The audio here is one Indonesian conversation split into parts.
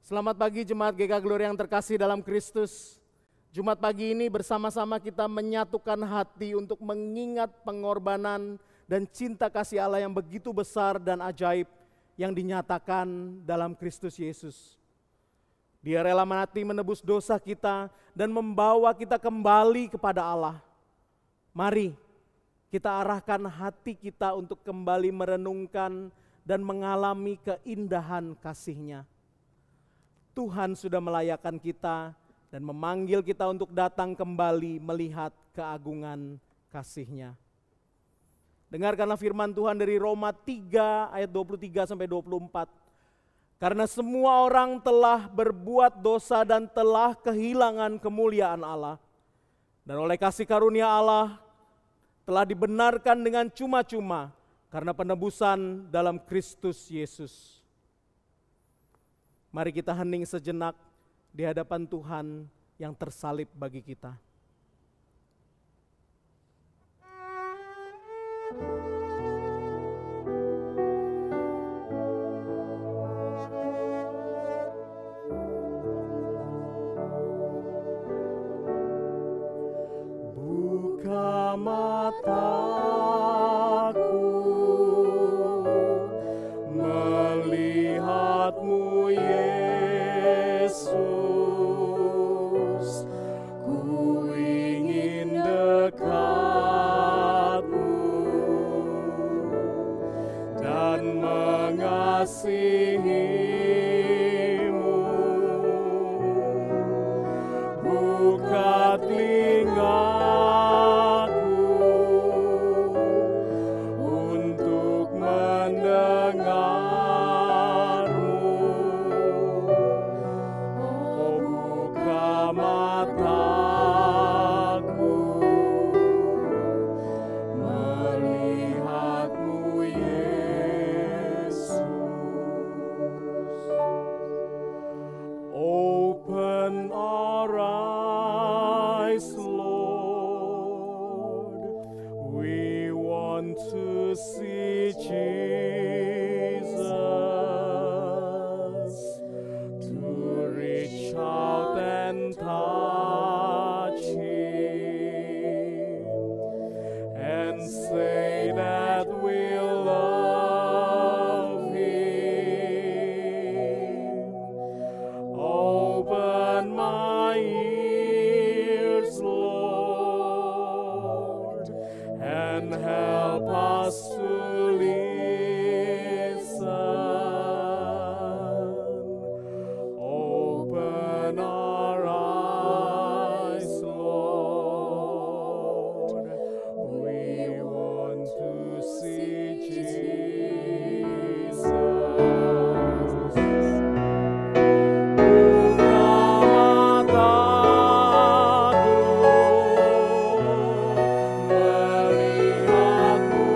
Selamat pagi Jemaat GK Glory yang terkasih dalam Kristus. Jumat pagi ini bersama-sama kita menyatukan hati untuk mengingat pengorbanan dan cinta kasih Allah yang begitu besar dan ajaib yang dinyatakan dalam Kristus Yesus. Dia rela mati menebus dosa kita dan membawa kita kembali kepada Allah. Mari kita arahkan hati kita untuk kembali merenungkan dan mengalami keindahan kasih-Nya. Tuhan sudah melayakkan kita dan memanggil kita untuk datang kembali melihat keagungan kasih-Nya. Dengarkanlah firman Tuhan dari Roma 3 ayat 23-24. Karena semua orang telah berbuat dosa dan telah kehilangan kemuliaan Allah. Dan oleh kasih karunia Allah telah dibenarkan dengan cuma-cuma karena penebusan dalam Kristus Yesus. Mari kita hening sejenak di hadapan Tuhan yang tersalib bagi kita. Buka mataku melihatmu Yesus, ku ingin dekatmu dan mengasihimu. Buka telingaku untuk mendengarmu. Oh, buka mataku melihatmu Yesus. Open our eyes, Lord. We want to see Jesus, to reach out and touch Him and say that we love Him. Open my ears, Lord, and help us to listen. Open our eyes, Lord. We want to see Jesus. Buka mataku melihatmu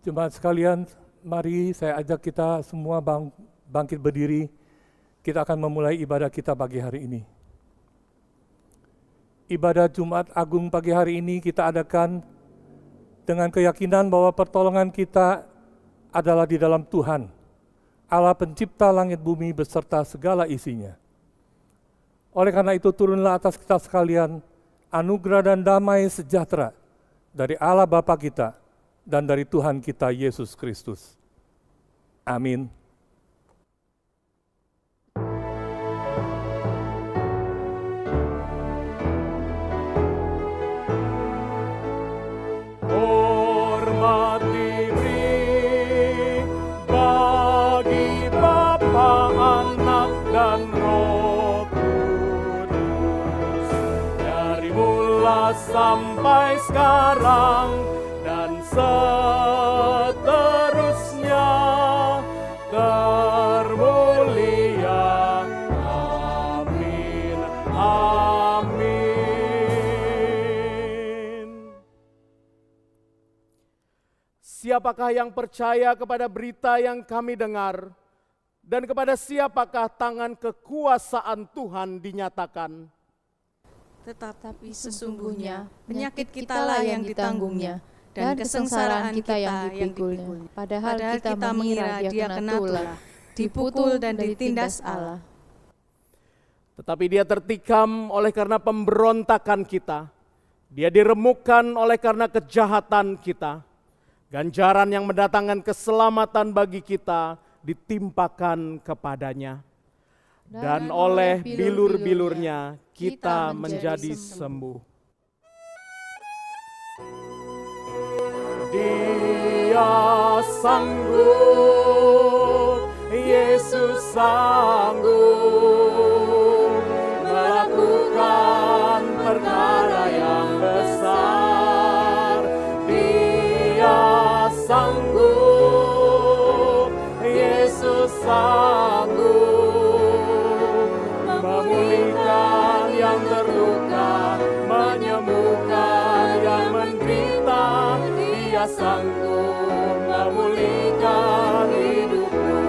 Jemaat sekalian, mari saya ajak kita semua bangkit berdiri. Kita akan memulai ibadah kita pagi hari ini. Ibadah Jumat Agung pagi hari ini kita adakan dengan keyakinan bahwa pertolongan kita adalah di dalam Tuhan, Allah pencipta langit bumi beserta segala isinya. Oleh karena itu turunlah atas kita sekalian anugerah dan damai sejahtera dari Allah Bapa kita dan dari Tuhan kita Yesus Kristus. Amin. Hormat diberi bagi Bapa, Anak, dan Roh Kudus, dari mula sampai sekarang dan seterusnya, termulia. Amin. Amin. Siapakah yang percaya kepada berita yang kami dengar, dan kepada siapakah tangan kekuasaan Tuhan dinyatakan? Tetapi sesungguhnya penyakit kitalah yang ditanggungnya, dan kesengsaraan kita yang dipikulnya. Padahal kita mengira dia kena tulah, dipukul dan ditindas Allah. Tetapi dia tertikam oleh karena pemberontakan kita. Dia diremukkan oleh karena kejahatan kita. Ganjaran yang mendatangkan keselamatan bagi kita ditimpakan kepadanya. Dan oleh bilur-bilurnya kita menjadi sembuh. Dia sanggup, Yesus sanggup melakukan perkara yang besar. Dia sanggup, Yesus sanggup memulihkan yang terluka, menyembuhkan yang menderita. Dia sanggup memulihkan hidupmu.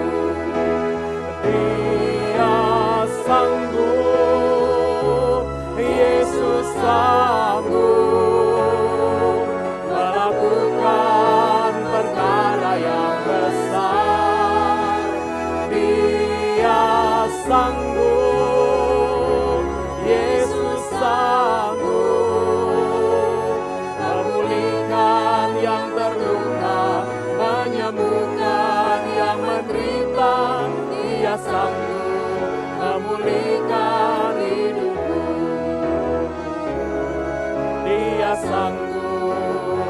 Dia sanggup, Yesus sanggup melakukan perkara yang besar. Dia sanggup, Yesus sanggup memulihkan yang terluka, menyembuhkan yang menderita. Dia sanggup memulihkan hidupmu. Dia sanggup,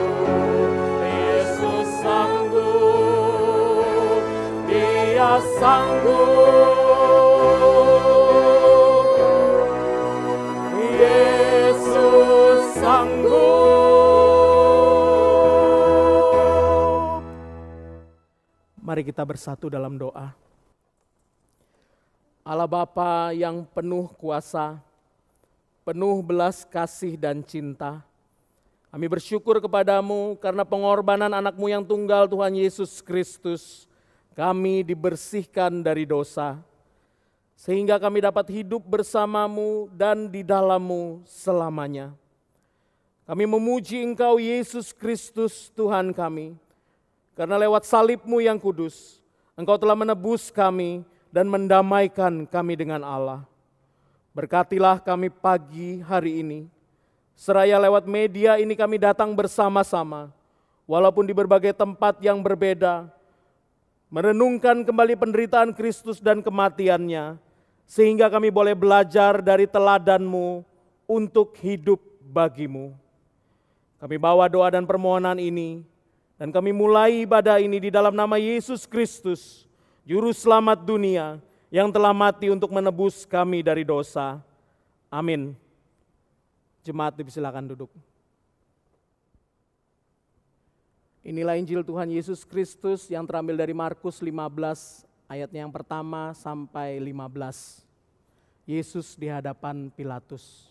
Yesus sanggup. Dia sanggup, Yesus sanggup. Mari kita bersatu dalam doa. Allah Bapa yang penuh kuasa, penuh belas kasih dan cinta, kami bersyukur kepadamu karena pengorbanan anakmu yang tunggal Tuhan Yesus Kristus. Kami dibersihkan dari dosa, sehingga kami dapat hidup bersamamu dan di dalammu selamanya. Kami memuji Engkau Yesus Kristus Tuhan kami, karena lewat salibmu yang kudus, Engkau telah menebus kami dan mendamaikan kami dengan Allah. Berkatilah kami pagi hari ini, seraya lewat media ini kami datang bersama-sama, walaupun di berbagai tempat yang berbeda, merenungkan kembali penderitaan Kristus dan kematiannya, sehingga kami boleh belajar dari teladan-Mu untuk hidup bagimu. Kami bawa doa dan permohonan ini, dan kami mulai ibadah ini di dalam nama Yesus Kristus, Juru Selamat dunia yang telah mati untuk menebus kami dari dosa. Amin. Jemaat dipersilakan duduk. Inilah Injil Tuhan Yesus Kristus yang terambil dari Markus 15 ayatnya yang pertama sampai 15. Yesus di hadapan Pilatus.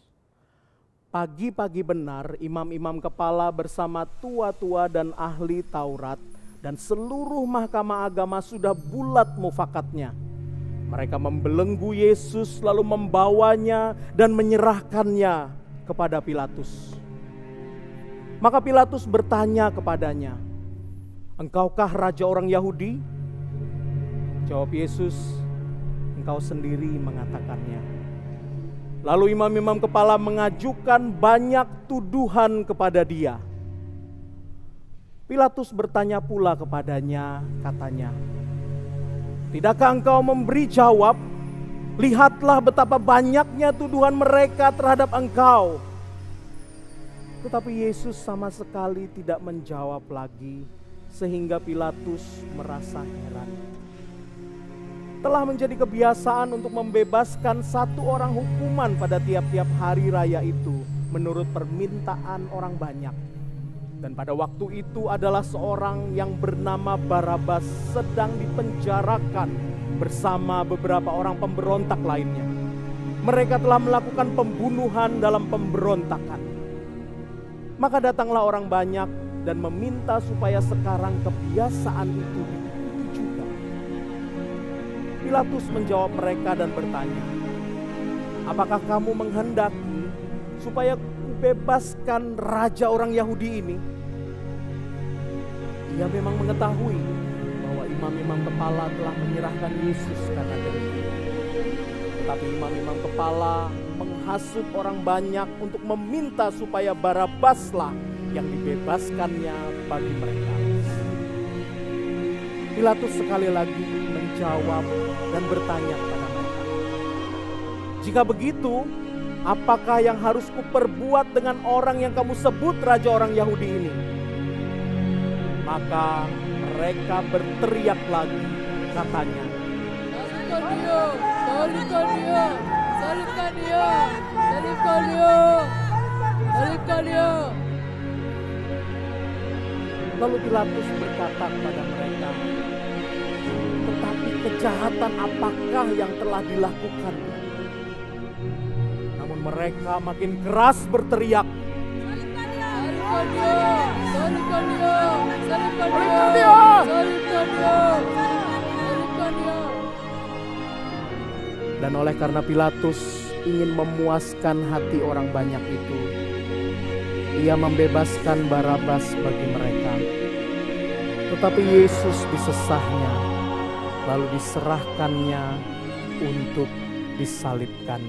Pagi-pagi benar imam-imam kepala bersama tua-tua dan ahli Taurat dan seluruh mahkamah agama sudah bulat mufakatnya. Mereka membelenggu Yesus lalu membawanya dan menyerahkannya kepada Pilatus. Maka Pilatus bertanya kepadanya, "Engkaukah raja orang Yahudi?" Jawab Yesus, "Engkau sendiri mengatakannya." Lalu imam-imam kepala mengajukan banyak tuduhan kepada dia. Pilatus bertanya pula kepadanya, katanya, "Tidakkah engkau memberi jawab? Lihatlah betapa banyaknya tuduhan mereka terhadap engkau." Tetapi Yesus sama sekali tidak menjawab lagi, sehingga Pilatus merasa heran. Telah menjadi kebiasaan untuk membebaskan satu orang hukuman pada tiap-tiap hari raya itu menurut permintaan orang banyak. Dan pada waktu itu adalah seorang yang bernama Barabas sedang dipenjarakan bersama beberapa orang pemberontak lainnya. Mereka telah melakukan pembunuhan dalam pemberontakan. Maka datanglah orang banyak dan meminta supaya sekarang kebiasaan itu diikuti juga. Pilatus menjawab mereka dan bertanya, "Apakah kamu menghendaki supaya kubebaskan raja orang Yahudi ini?" Ia memang mengetahui bahwa imam-imam kepala telah menyerahkan Yesus karena demikian. Tetapi imam-imam kepala menghasut orang banyak untuk meminta supaya Barabaslah yang dibebaskannya bagi mereka. Pilatus sekali lagi menjawab dan bertanya kepada mereka, "Jika begitu, apakah yang harus kuperbuat dengan orang yang kamu sebut raja orang Yahudi ini?" Maka mereka berteriak lagi, katanya, "Salibkan dia, salibkan dia, salibkan dia, salibkan dia, salibkan dia." Lalu Pilatus berkata kepada mereka, "Tetapi kejahatan apakah yang telah dilakukan?" Namun mereka makin keras berteriak, "Salibkan dia, salibkan dia, salibkan dia, "Salibkan dia!" salibkan dia, salibkan dia." Dan oleh karena Pilatus ingin memuaskan hati orang banyak itu, ia membebaskan Barabas bagi mereka. Tetapi Yesus disesahnya, lalu diserahkannya untuk disalibkan.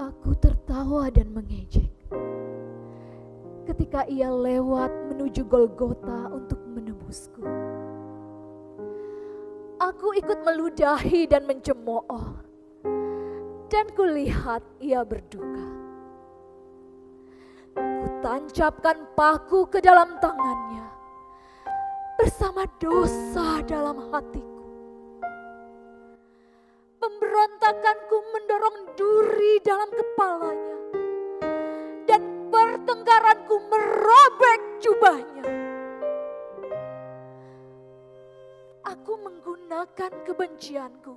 Aku tertawa dan mengejek ketika ia lewat menuju Golgota untuk menebusku. Aku ikut meludahi dan mencemooh, dan kulihat ia berduka. Kutancapkan paku ke dalam tangannya bersama dosa dalam hatiku. Pemberontakanku mendorong duri dalam kepalanya, dan pertengkaranku merobek jubahnya. Aku menggunakan kebencianku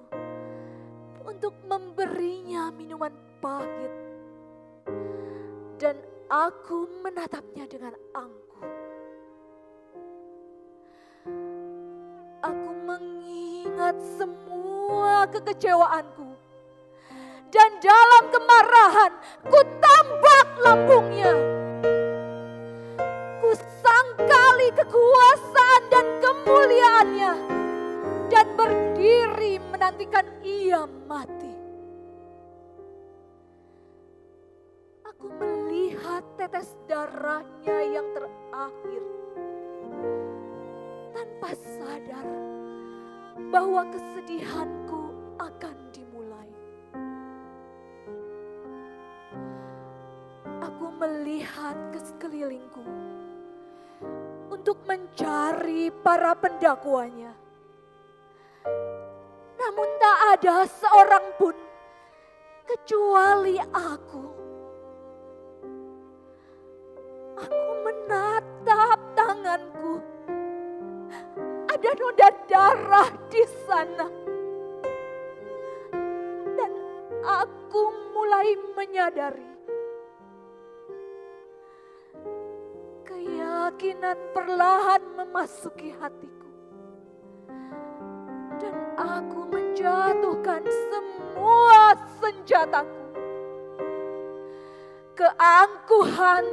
untuk memberinya minuman pahit, dan aku menatapnya dengan angkuh. Aku mengingat semua kekecewaanku, dan dalam kemarahan ku tambak lambungnya. Ku sangkali kekuasaan dan kemuliaannya, dan berdiri menantikan ia mati. Aku melihat tetes darahnya yang terakhir, tanpa sadar bahwa kesedihanku akan dimulai. Aku melihat ke sekelilingku mencari para pendakwanya. Namun tak ada seorang pun kecuali aku. Aku menatap tanganku. Ada noda darah di sana. Dan aku mulai menyadari keyakinan perlahan memasuki hatiku. Dan aku menjatuhkan semua senjataku. Keangkuhan,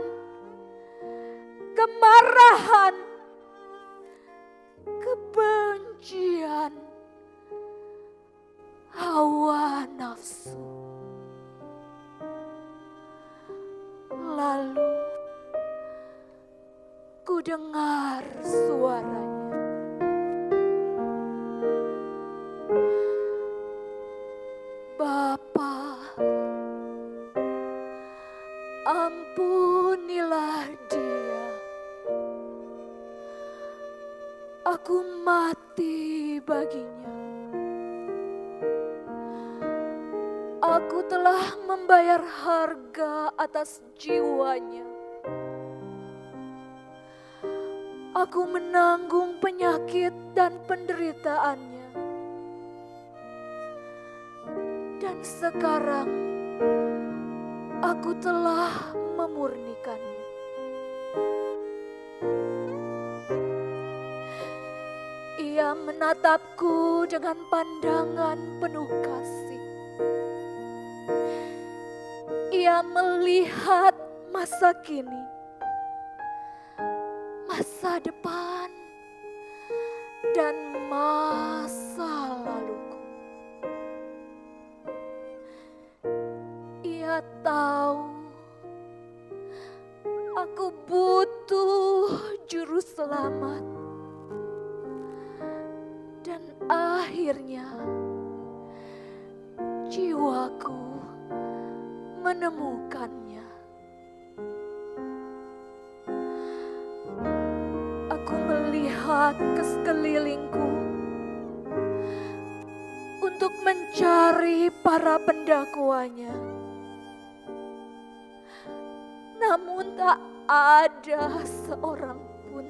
kemarahan, kebencian, hawa nafsu. Lalu ku dengar suaranya. Bapa, ampunilah dia. Aku mati baginya. Aku telah membayar harga atas jiwanya. Aku menanggung penyakit dan penderitaannya. Dan sekarang aku telah memurnikannya. Ia menatapku dengan pandangan penuh kasih. Ia melihat masa kini, masa depan, dan masa laluku. Ia tahu aku butuh juru selamat. Dan akhirnya jiwaku menemukannya. Aku melihat ke sekelilingku untuk mencari para pendakwanya. Namun tak ada seorang pun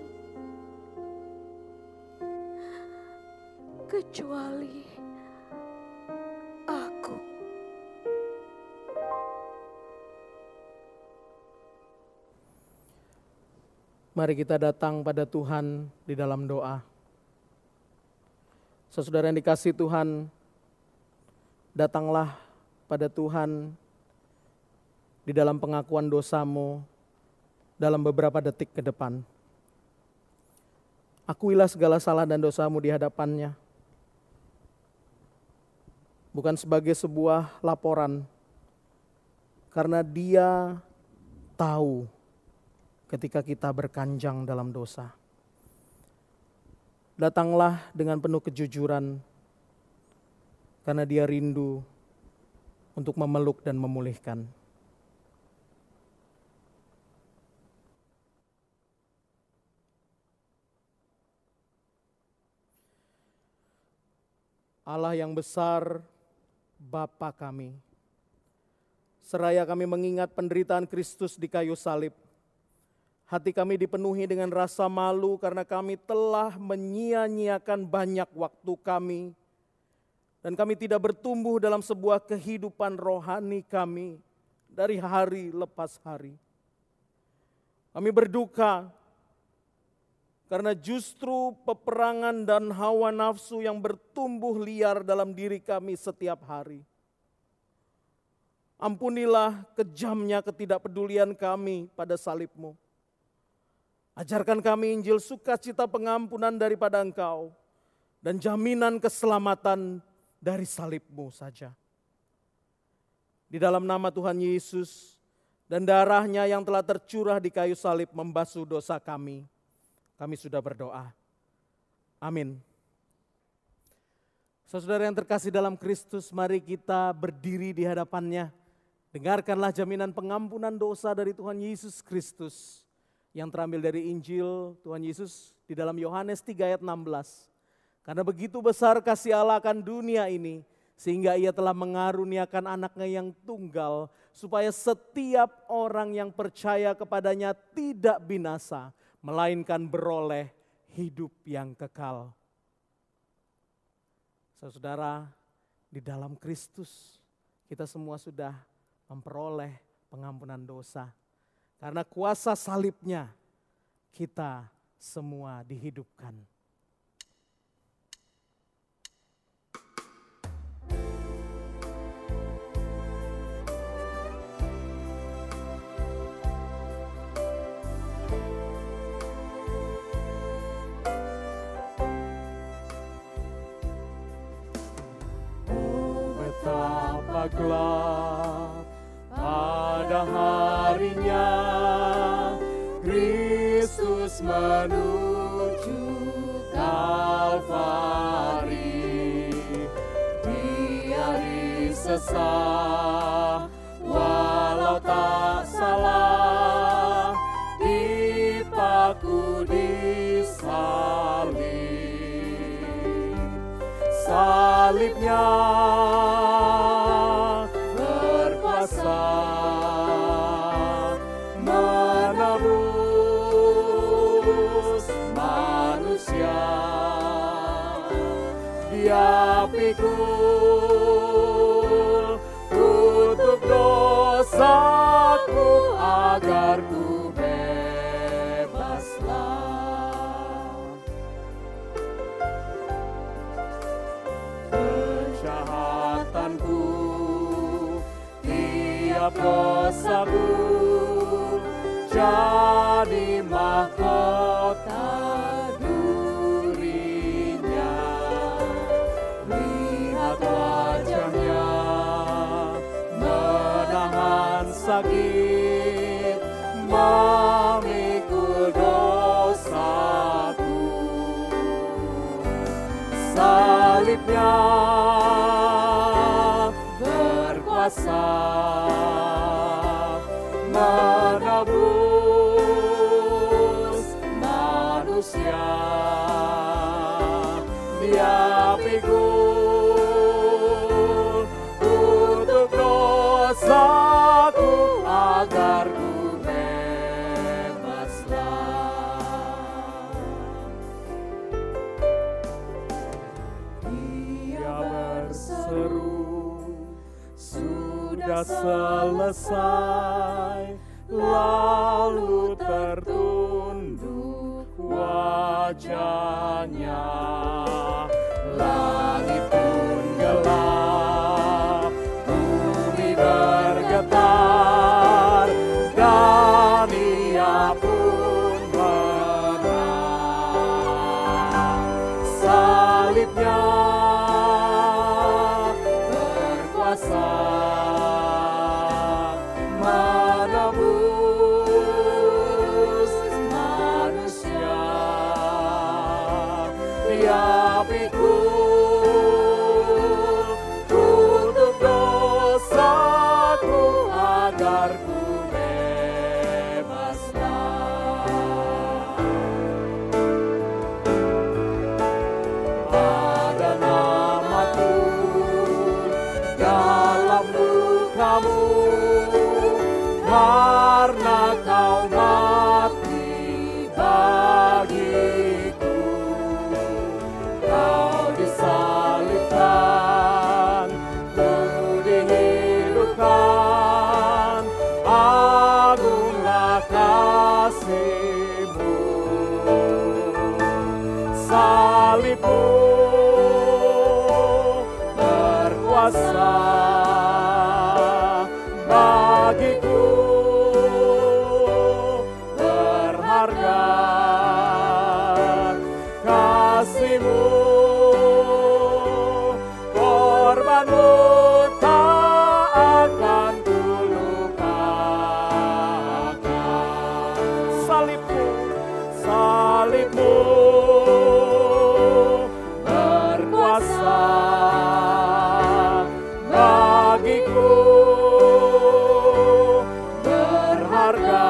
kecuali aku. Mari kita datang pada Tuhan di dalam doa. Saudara yang dikasihi Tuhan, datanglah pada Tuhan di dalam pengakuan dosamu dalam beberapa detik ke depan. Akuilah segala salah dan dosamu di hadapannya. Bukan sebagai sebuah laporan, karena Dia tahu ketika kita berkanjang dalam dosa. Datanglah dengan penuh kejujuran, karena Dia rindu untuk memeluk dan memulihkan. Allah yang besar, Bapa kami, seraya kami mengingat penderitaan Kristus di kayu salib, hati kami dipenuhi dengan rasa malu karena kami telah menyia-nyiakan banyak waktu kami, dan kami tidak bertumbuh dalam sebuah kehidupan rohani kami dari hari lepas hari. Kami berduka karena justru peperangan dan hawa nafsu yang bertumbuh liar dalam diri kami setiap hari. Ampunilah kejamnya ketidakpedulian kami pada salib-Mu. Ajarkan kami Injil sukacita pengampunan daripada Engkau dan jaminan keselamatan dari salib-Mu saja. Di dalam nama Tuhan Yesus dan darah-Nya yang telah tercurah di kayu salib membasuh dosa kami sudah berdoa. Amin. Saudara yang terkasih dalam Kristus, mari kita berdiri di hadapan-Nya. Dengarkanlah jaminan pengampunan dosa dari Tuhan Yesus Kristus. yang terambil dari Injil Tuhan Yesus di dalam Yohanes 3 ayat 16. Karena begitu besar kasih Allah akan dunia ini, sehingga ia telah mengaruniakan anaknya yang tunggal, supaya setiap orang yang percaya kepadanya tidak binasa, melainkan beroleh hidup yang kekal. Saudara, di dalam Kristus kita semua sudah memperoleh pengampunan dosa. Karena kuasa salibnya kita semua dihidupkan. Betapa gelap pada harinya Kristus menuju Kalvari. Dia disesah walau tak salah, dipaku di salib. Salibnya berkuasa menebus manusia. Dia pikul kutuk dosaku agar ku bebaslah. Kejahatanku, tiap dosaku jadi mahkota durinya. Lihat wajahnya menahan sakit, memikul dosaku. Salibnya berkuasa menebus manusia. Dia pikul kutuk dosaku agar ku bebaslah. Dia berseru, sudah selesai, lalu tertunduk wajahnya. Langit pun gelap, bumi bergetar, dan ia pun menang. Salibnya berkuasa menebus manusia. Dia pikul kutuk dosaku agar ku bebaslah. Ada namaku dalam lukamu, karena kau mati bagiku. Kau disalibkan, ku dihidupkan, agunglah kasih-Mu. Salib-Mu berkuasa bagiku, berharga kasih-Mu, korban-Mu tak akan ku lupakan. Salib-Mu, salib-Mu berkuasa bagiku, berharga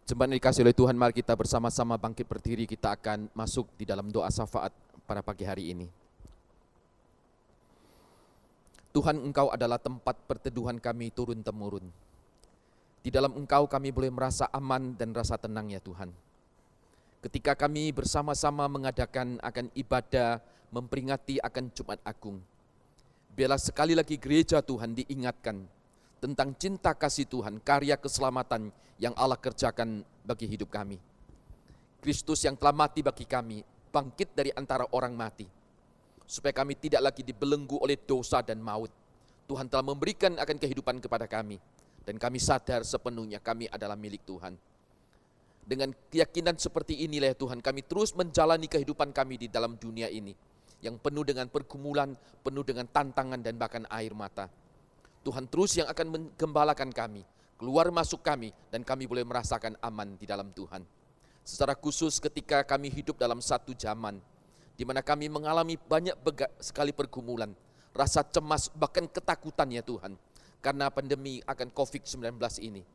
Jemaat yang dikasihi oleh Tuhan, mari kita bersama-sama bangkit berdiri, kita akan masuk di dalam doa syafaat pada pagi hari ini. Tuhan, Engkau adalah tempat perteduhan kami turun-temurun. Di dalam Engkau kami boleh merasa aman dan rasa tenang ya Tuhan. Ketika kami bersama-sama mengadakan akan ibadah, memperingati akan Jumat Agung, biarlah sekali lagi gereja Tuhan diingatkan tentang cinta kasih Tuhan, karya keselamatan yang Allah kerjakan bagi hidup kami. Kristus yang telah mati bagi kami, bangkit dari antara orang mati, supaya kami tidak lagi dibelenggu oleh dosa dan maut. Tuhan telah memberikan akan kehidupan kepada kami, dan kami sadar sepenuhnya kami adalah milik Tuhan. Dengan keyakinan seperti inilah Tuhan, kami terus menjalani kehidupan kami di dalam dunia ini, yang penuh dengan pergumulan, penuh dengan tantangan dan bahkan air mata. Tuhan terus yang akan menggembalakan kami, keluar masuk kami, dan kami boleh merasakan aman di dalam Tuhan. Secara khusus ketika kami hidup dalam satu zaman, di mana kami mengalami banyak sekali pergumulan, rasa cemas, bahkan ketakutan ya Tuhan, karena pandemi akan COVID-19 ini.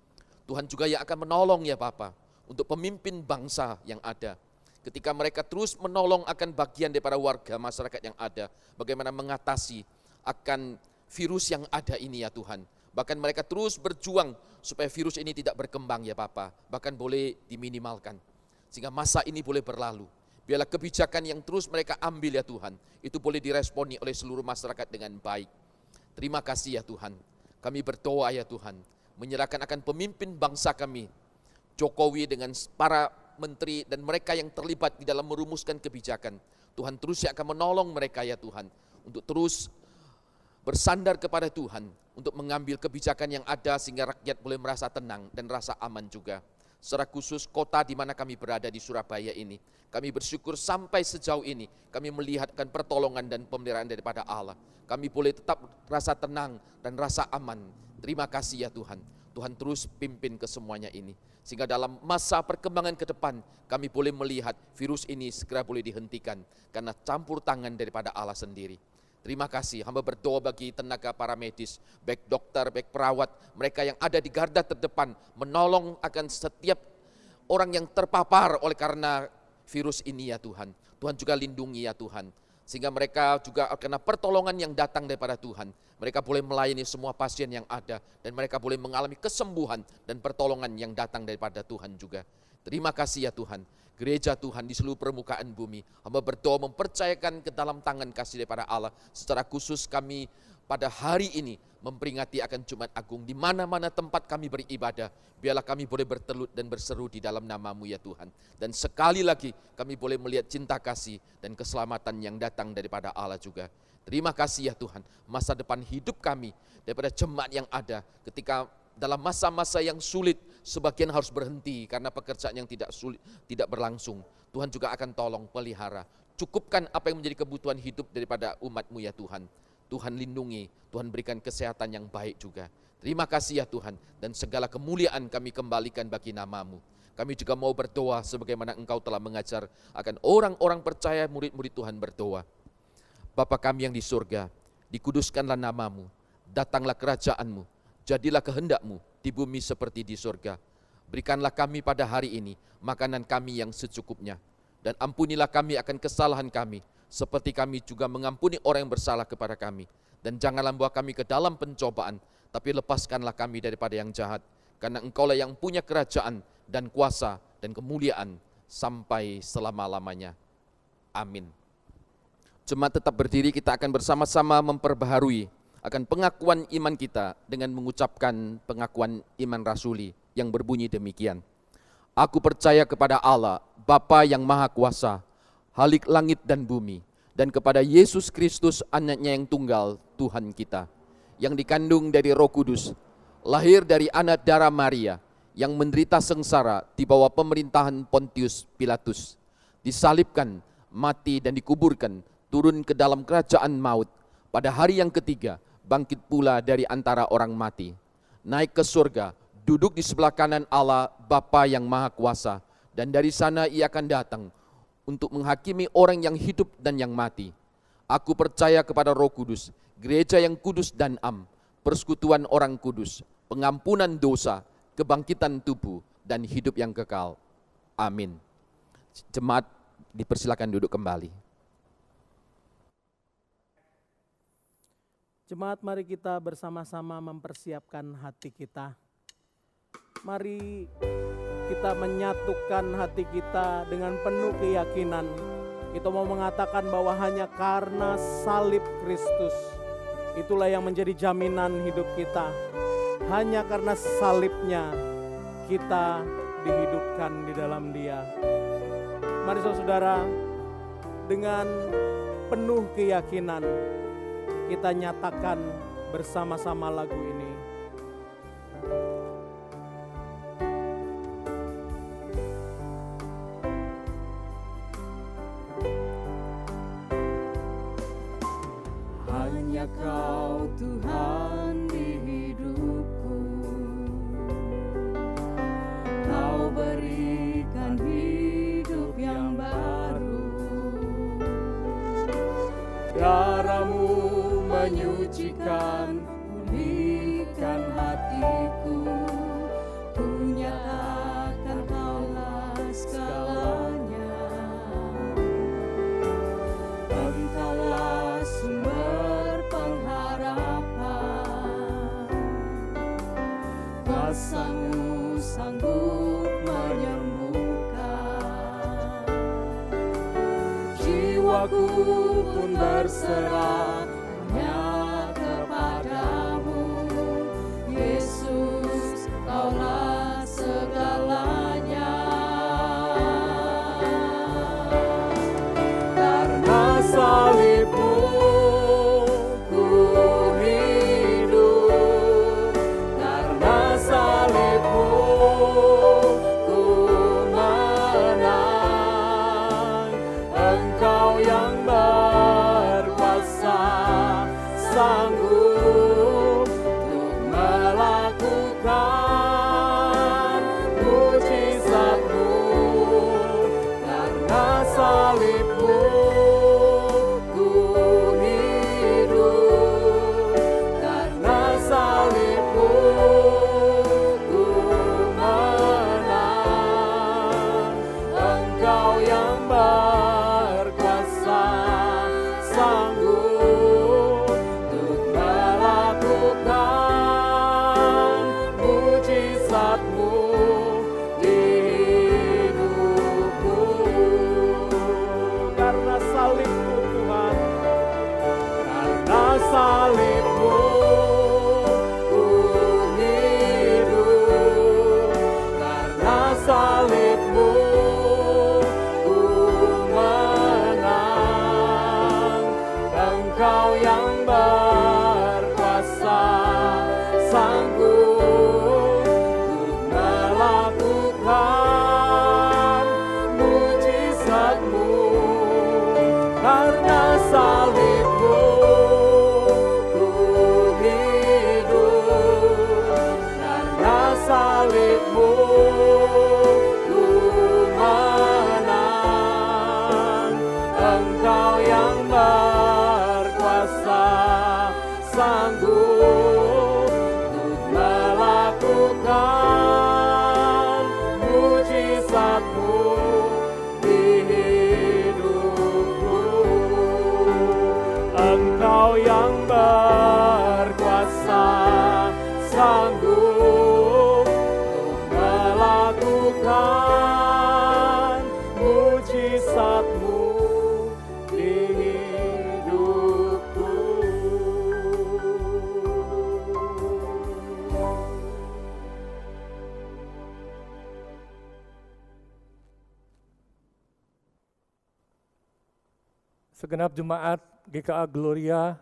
Tuhan juga yang akan menolong ya Bapa, untuk pemimpin bangsa yang ada. Ketika mereka terus menolong akan bagian daripada warga masyarakat yang ada, bagaimana mengatasi akan virus yang ada ini ya Tuhan. Bahkan mereka terus berjuang supaya virus ini tidak berkembang ya Bapa, bahkan boleh diminimalkan. Sehingga masa ini boleh berlalu. Biarlah kebijakan yang terus mereka ambil ya Tuhan, itu boleh diresponi oleh seluruh masyarakat dengan baik. Terima kasih ya Tuhan. Kami berdoa ya Tuhan, menyerahkan akan pemimpin bangsa kami, Jokowi dengan para menteri dan mereka yang terlibat di dalam merumuskan kebijakan. Tuhan terus yang akan menolong mereka ya Tuhan, untuk terus bersandar kepada Tuhan, untuk mengambil kebijakan yang ada sehingga rakyat boleh merasa tenang dan rasa aman juga. Secara khusus kota di mana kami berada di Surabaya ini, kami bersyukur sampai sejauh ini kami melihatkan pertolongan dan pemeliharaan daripada Allah. Kami boleh tetap rasa tenang dan rasa aman. Terima kasih ya Tuhan. Tuhan terus pimpin ke semuanya ini, sehingga dalam masa perkembangan ke depan kami boleh melihat virus ini segera boleh dihentikan karena campur tangan daripada Allah sendiri. Terima kasih, hamba berdoa bagi tenaga para medis, baik dokter, baik perawat, mereka yang ada di garda terdepan, menolong akan setiap orang yang terpapar oleh karena virus ini ya Tuhan. Tuhan juga lindungi ya Tuhan, sehingga mereka juga karena pertolongan yang datang daripada Tuhan, mereka boleh melayani semua pasien yang ada, dan mereka boleh mengalami kesembuhan dan pertolongan yang datang daripada Tuhan juga. Terima kasih ya Tuhan. Gereja Tuhan di seluruh permukaan bumi, hamba berdoa mempercayakan ke dalam tangan kasih daripada Allah. Secara khusus kami pada hari ini memperingati akan Jumat Agung, di mana-mana tempat kami beribadah, biarlah kami boleh bertelut dan berseru di dalam nama-Mu ya Tuhan. Dan sekali lagi kami boleh melihat cinta kasih dan keselamatan yang datang daripada Allah juga. Terima kasih ya Tuhan, masa depan hidup kami daripada jemaat yang ada ketika dalam masa-masa yang sulit, sebagian harus berhenti karena pekerjaan yang tidak berlangsung. Tuhan juga akan tolong pelihara, cukupkan apa yang menjadi kebutuhan hidup daripada umat-Mu ya Tuhan. Tuhan lindungi, Tuhan berikan kesehatan yang baik juga. Terima kasih ya Tuhan, dan segala kemuliaan kami kembalikan bagi nama-Mu. Kami juga mau berdoa sebagaimana Engkau telah mengajar akan orang-orang percaya, murid-murid Tuhan berdoa. Bapa kami yang di surga, dikuduskanlah nama-Mu, datanglah kerajaan-Mu, jadilah kehendak-Mu di bumi seperti di surga. Berikanlah kami pada hari ini makanan kami yang secukupnya, dan ampunilah kami akan kesalahan kami, seperti kami juga mengampuni orang yang bersalah kepada kami. Dan janganlah membawa kami ke dalam pencobaan, tapi lepaskanlah kami daripada yang jahat, karena Engkaulah yang punya kerajaan dan kuasa dan kemuliaan sampai selama-lamanya. Amin. Jemaat tetap berdiri, kita akan bersama-sama memperbaharui akan pengakuan iman kita dengan mengucapkan pengakuan iman rasuli yang berbunyi demikian. Aku percaya kepada Allah, Bapa yang Maha Kuasa, Khalik langit dan bumi, dan kepada Yesus Kristus anaknya yang tunggal, Tuhan kita, yang dikandung dari Roh Kudus, lahir dari anak darah Maria, yang menderita sengsara di bawah pemerintahan Pontius Pilatus, disalibkan, mati dan dikuburkan, turun ke dalam kerajaan maut, pada hari yang ketiga bangkit pula dari antara orang mati, naik ke surga, duduk di sebelah kanan Allah Bapa yang Maha Kuasa, dan dari sana Ia akan datang untuk menghakimi orang yang hidup dan yang mati. Aku percaya kepada Roh Kudus, gereja yang kudus dan am, persekutuan orang kudus, pengampunan dosa, kebangkitan tubuh, dan hidup yang kekal. Amin. Jemaat dipersilakan duduk kembali. Jemaat, mari kita bersama-sama mempersiapkan hati kita. Mari kita menyatukan hati kita dengan penuh keyakinan. Kita mau mengatakan bahwa hanya karena salib Kristus, itulah yang menjadi jaminan hidup kita. Hanya karena salibnya kita dihidupkan di dalam Dia. Mari saudara, dengan penuh keyakinan kita nyatakan bersama-sama lagu ini. Hanya Kau Tuhan di hidupku, Kau berikan hidup yang baru. Darah-Mu menyucikan, pulihkan hatiku, ku nyatakan Kaulah segalanya. Engkaulah sumber pengharapan, kuasa-Mu sanggup menyembuhkan. Jiwaku pun berserah hanya kepadamu, Yesus, Kaulah segalanya. Karena salib-Mu ku hidup, karena salib-Mu ku menang. Engkau yang berkuasa, sanggup untuk melakukan mujizat-Mu. Karena salib-Mu ku hidup, karena salib-Mu ku menang. Engkau yang berkuasa, sanggup untuk melakukan mujizat-Mu di hidupku. Karena salib-Mu Tuhan, Karena salib-Mu ku hidup, karena salib-Mu ku menang. Engkau yang berkuasa, sanggup untuk melakukan mujizat-Mu. Karena salib-Mu ku hidup, karena salib-Mu ku menang. Engkau yang berkuasa, sanggup untuk melakukan mujizat-Mu di hidupku. Engkau yang berkuasa, sanggup untuk melakukan mujizat-Mu di hidupku. Segenap jemaat GKA Gloria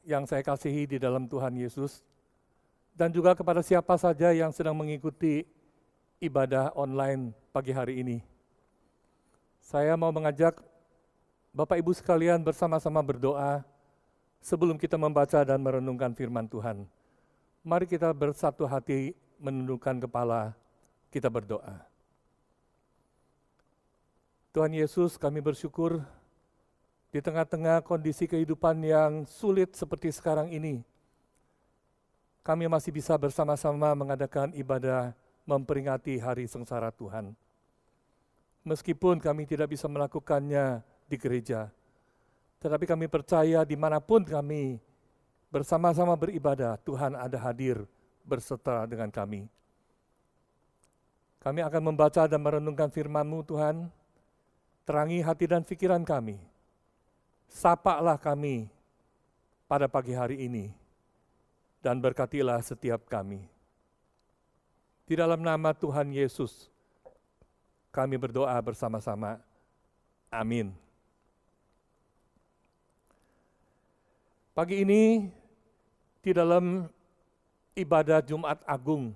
yang saya kasihi di dalam Tuhan Yesus, dan juga kepada siapa saja yang sedang mengikuti ibadah online pagi hari ini. Saya mau mengajak Bapak Ibu sekalian bersama-sama berdoa sebelum kita membaca dan merenungkan firman Tuhan. Mari kita bersatu hati menundukkan kepala, kita berdoa. Tuhan Yesus, kami bersyukur di tengah-tengah kondisi kehidupan yang sulit seperti sekarang ini, kami masih bisa bersama-sama mengadakan ibadah memperingati hari sengsara Tuhan. Meskipun kami tidak bisa melakukannya di gereja, tetapi kami percaya dimanapun kami bersama-sama beribadah, Tuhan ada hadir berserta dengan kami. Kami akan membaca dan merenungkan firman-Mu Tuhan, terangi hati dan pikiran kami. Sapalah kami pada pagi hari ini, dan berkatilah setiap kami. Di dalam nama Tuhan Yesus, kami berdoa bersama-sama. Amin. Pagi ini, di dalam ibadah Jumat Agung,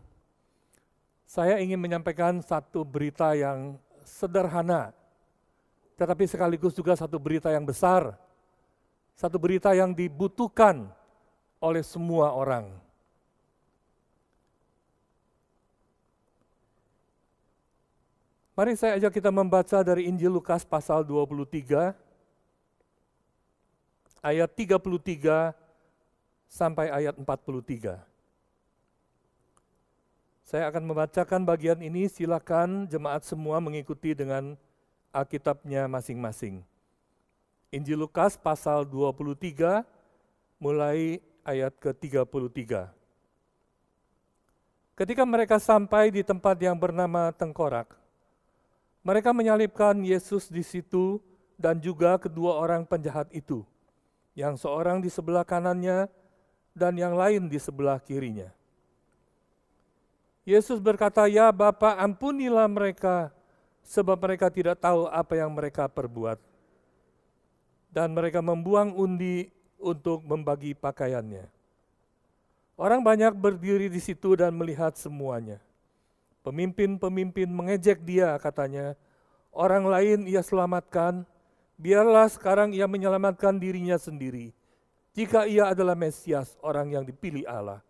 saya ingin menyampaikan satu berita yang sederhana, tetapi sekaligus juga satu berita yang besar, satu berita yang dibutuhkan oleh semua orang. Mari saya ajak kita membaca dari Injil Lukas pasal 23, ayat 33 sampai ayat 43. Saya akan membacakan bagian ini, silakan jemaat semua mengikuti dengan Alkitabnya masing-masing. Injil Lukas pasal 23, mulai ayat ke-33. Ketika mereka sampai di tempat yang bernama Tengkorak, mereka menyalibkan Yesus di situ dan juga kedua orang penjahat itu, yang seorang di sebelah kanannya dan yang lain di sebelah kirinya. Yesus berkata, "Ya Bapa, ampunilah mereka, sebab mereka tidak tahu apa yang mereka perbuat." Dan mereka membuang undi untuk membagi pakaiannya. Orang banyak berdiri di situ dan melihat semuanya. Pemimpin-pemimpin mengejek dia, katanya, "Orang lain ia selamatkan, biarlah sekarang ia menyelamatkan dirinya sendiri, jika ia adalah Mesias, orang yang dipilih Allah."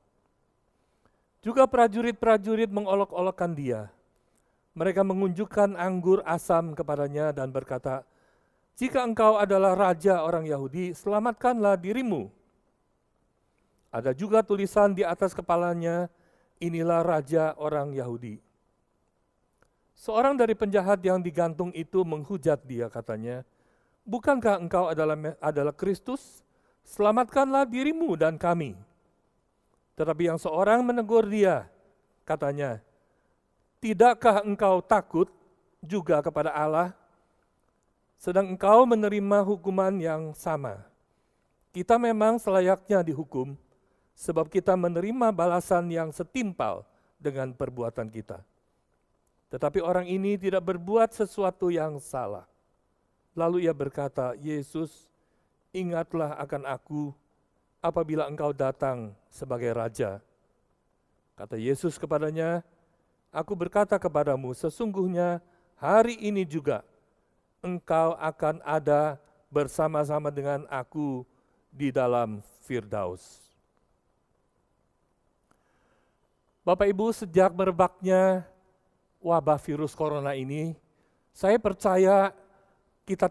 Juga prajurit-prajurit mengolok-olokkan dia. Mereka mengunjukkan anggur asam kepadanya dan berkata, "Jika engkau adalah raja orang Yahudi, selamatkanlah dirimu." Ada juga tulisan di atas kepalanya, "Inilah raja orang Yahudi." Seorang dari penjahat yang digantung itu menghujat dia, katanya, "Bukankah engkau adalah Kristus? Selamatkanlah dirimu dan kami." Tetapi yang seorang menegur dia, katanya, "Tidakkah engkau takut juga kepada Allah, sedang engkau menerima hukuman yang sama? Kita memang selayaknya dihukum, sebab kita menerima balasan yang setimpal dengan perbuatan kita. Tetapi orang ini tidak berbuat sesuatu yang salah." Lalu ia berkata, "Yesus, ingatlah akan aku apabila engkau datang sebagai raja." Kata Yesus kepadanya, "Aku berkata kepadamu, sesungguhnya hari ini juga engkau akan ada bersama-sama dengan aku di dalam Firdaus." Bapak Ibu, sejak merebaknya wabah virus corona ini, saya percaya kita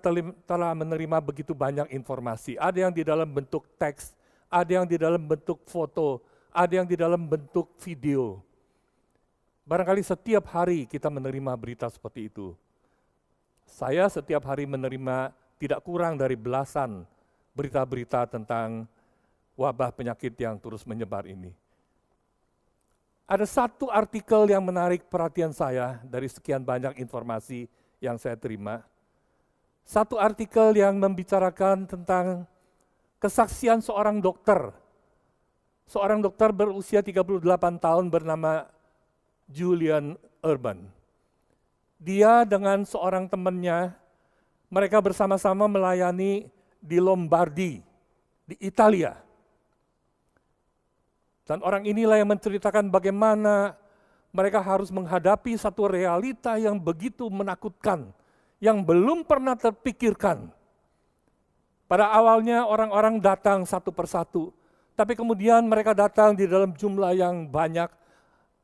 telah menerima begitu banyak informasi. Ada yang di dalam bentuk teks, ada yang di dalam bentuk foto, ada yang di dalam bentuk video. Barangkali setiap hari kita menerima berita seperti itu. Saya setiap hari menerima tidak kurang dari belasan berita-berita tentang wabah penyakit yang terus menyebar ini. Ada satu artikel yang menarik perhatian saya dari sekian banyak informasi yang saya terima. Satu artikel yang membicarakan tentang kesaksian seorang dokter. Seorang dokter berusia 38 tahun bernama Julian Urban. Dia dengan seorang temannya, mereka bersama-sama melayani di Lombardi, di Italia. Dan orang inilah yang menceritakan bagaimana mereka harus menghadapi satu realita yang begitu menakutkan, yang belum pernah terpikirkan. Pada awalnya orang-orang datang satu persatu, tapi kemudian mereka datang di dalam jumlah yang banyak,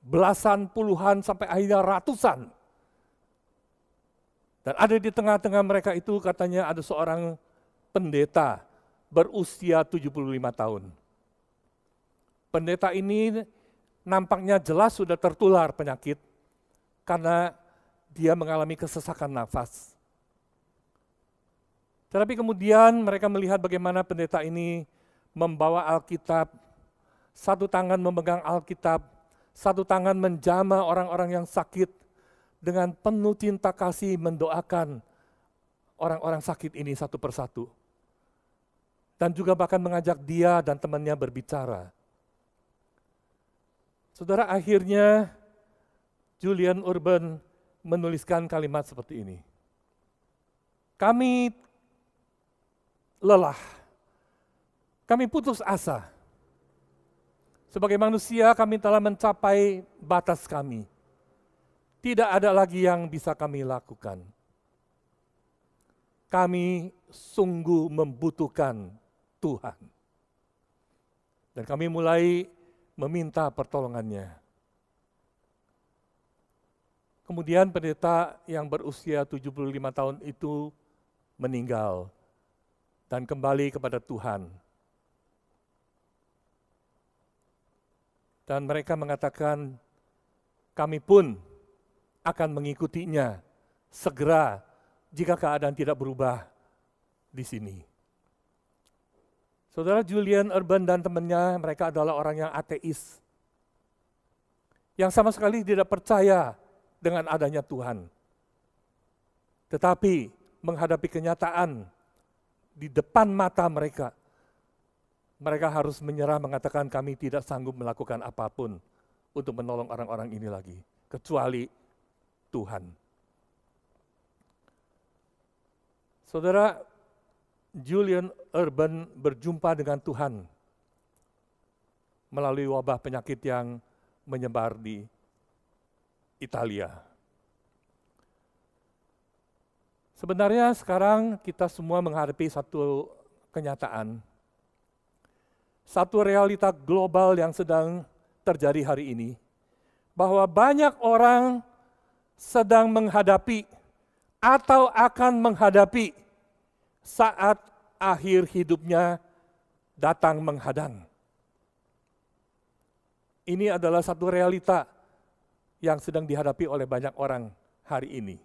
belasan, puluhan, sampai akhirnya ratusan. Dan ada di tengah-tengah mereka itu katanya ada seorang pendeta berusia 75 tahun. Pendeta ini nampaknya jelas sudah tertular penyakit, karena dia mengalami kesesakan nafas. Tetapi kemudian mereka melihat bagaimana pendeta ini membawa Alkitab, satu tangan memegang Alkitab, satu tangan menjamah orang-orang yang sakit, dengan penuh cinta kasih mendoakan orang-orang sakit ini satu persatu. Dan juga bahkan mengajak dia dan temannya berbicara. Saudara, akhirnya Julian Urban menuliskan kalimat seperti ini. Kami lelah, kami putus asa. Sebagai manusia kami telah mencapai batas kami. Tidak ada lagi yang bisa kami lakukan. Kami sungguh membutuhkan Tuhan. Dan kami mulai meminta pertolongannya. Kemudian pendeta yang berusia 75 tahun itu meninggal dan kembali kepada Tuhan. Dan mereka mengatakan, kami pun akan mengikutinya segera jika keadaan tidak berubah di sini. Saudara, Julian Urban dan temannya, mereka adalah orang yang ateis, yang sama sekali tidak percaya dengan adanya Tuhan. Tetapi menghadapi kenyataan di depan mata mereka, mereka harus menyerah, mengatakan kami tidak sanggup melakukan apapun untuk menolong orang-orang ini lagi, kecuali Tuhan. Saudara, Julian Urban berjumpa dengan Tuhan melalui wabah penyakit yang menyebar di Italia. Sebenarnya sekarang kita semua menghadapi satu kenyataan, satu realita global yang sedang terjadi hari ini, bahwa banyak orang sedang menghadapi atau akan menghadapi saat akhir hidupnya datang menghadang. Ini adalah satu realita yang sedang dihadapi oleh banyak orang hari ini.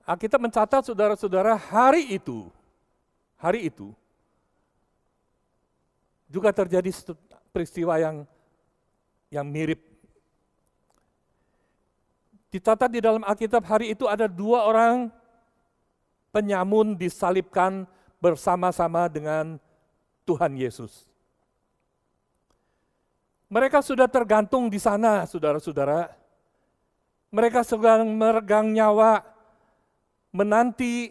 Alkitab mencatat, saudara-saudara, hari itu juga terjadi peristiwa yang mirip. Dicatat di dalam Alkitab, hari itu ada 2 orang penyamun disalibkan bersama-sama dengan Tuhan Yesus. Mereka sudah tergantung di sana, saudara-saudara. Mereka sedang meregang nyawa, menanti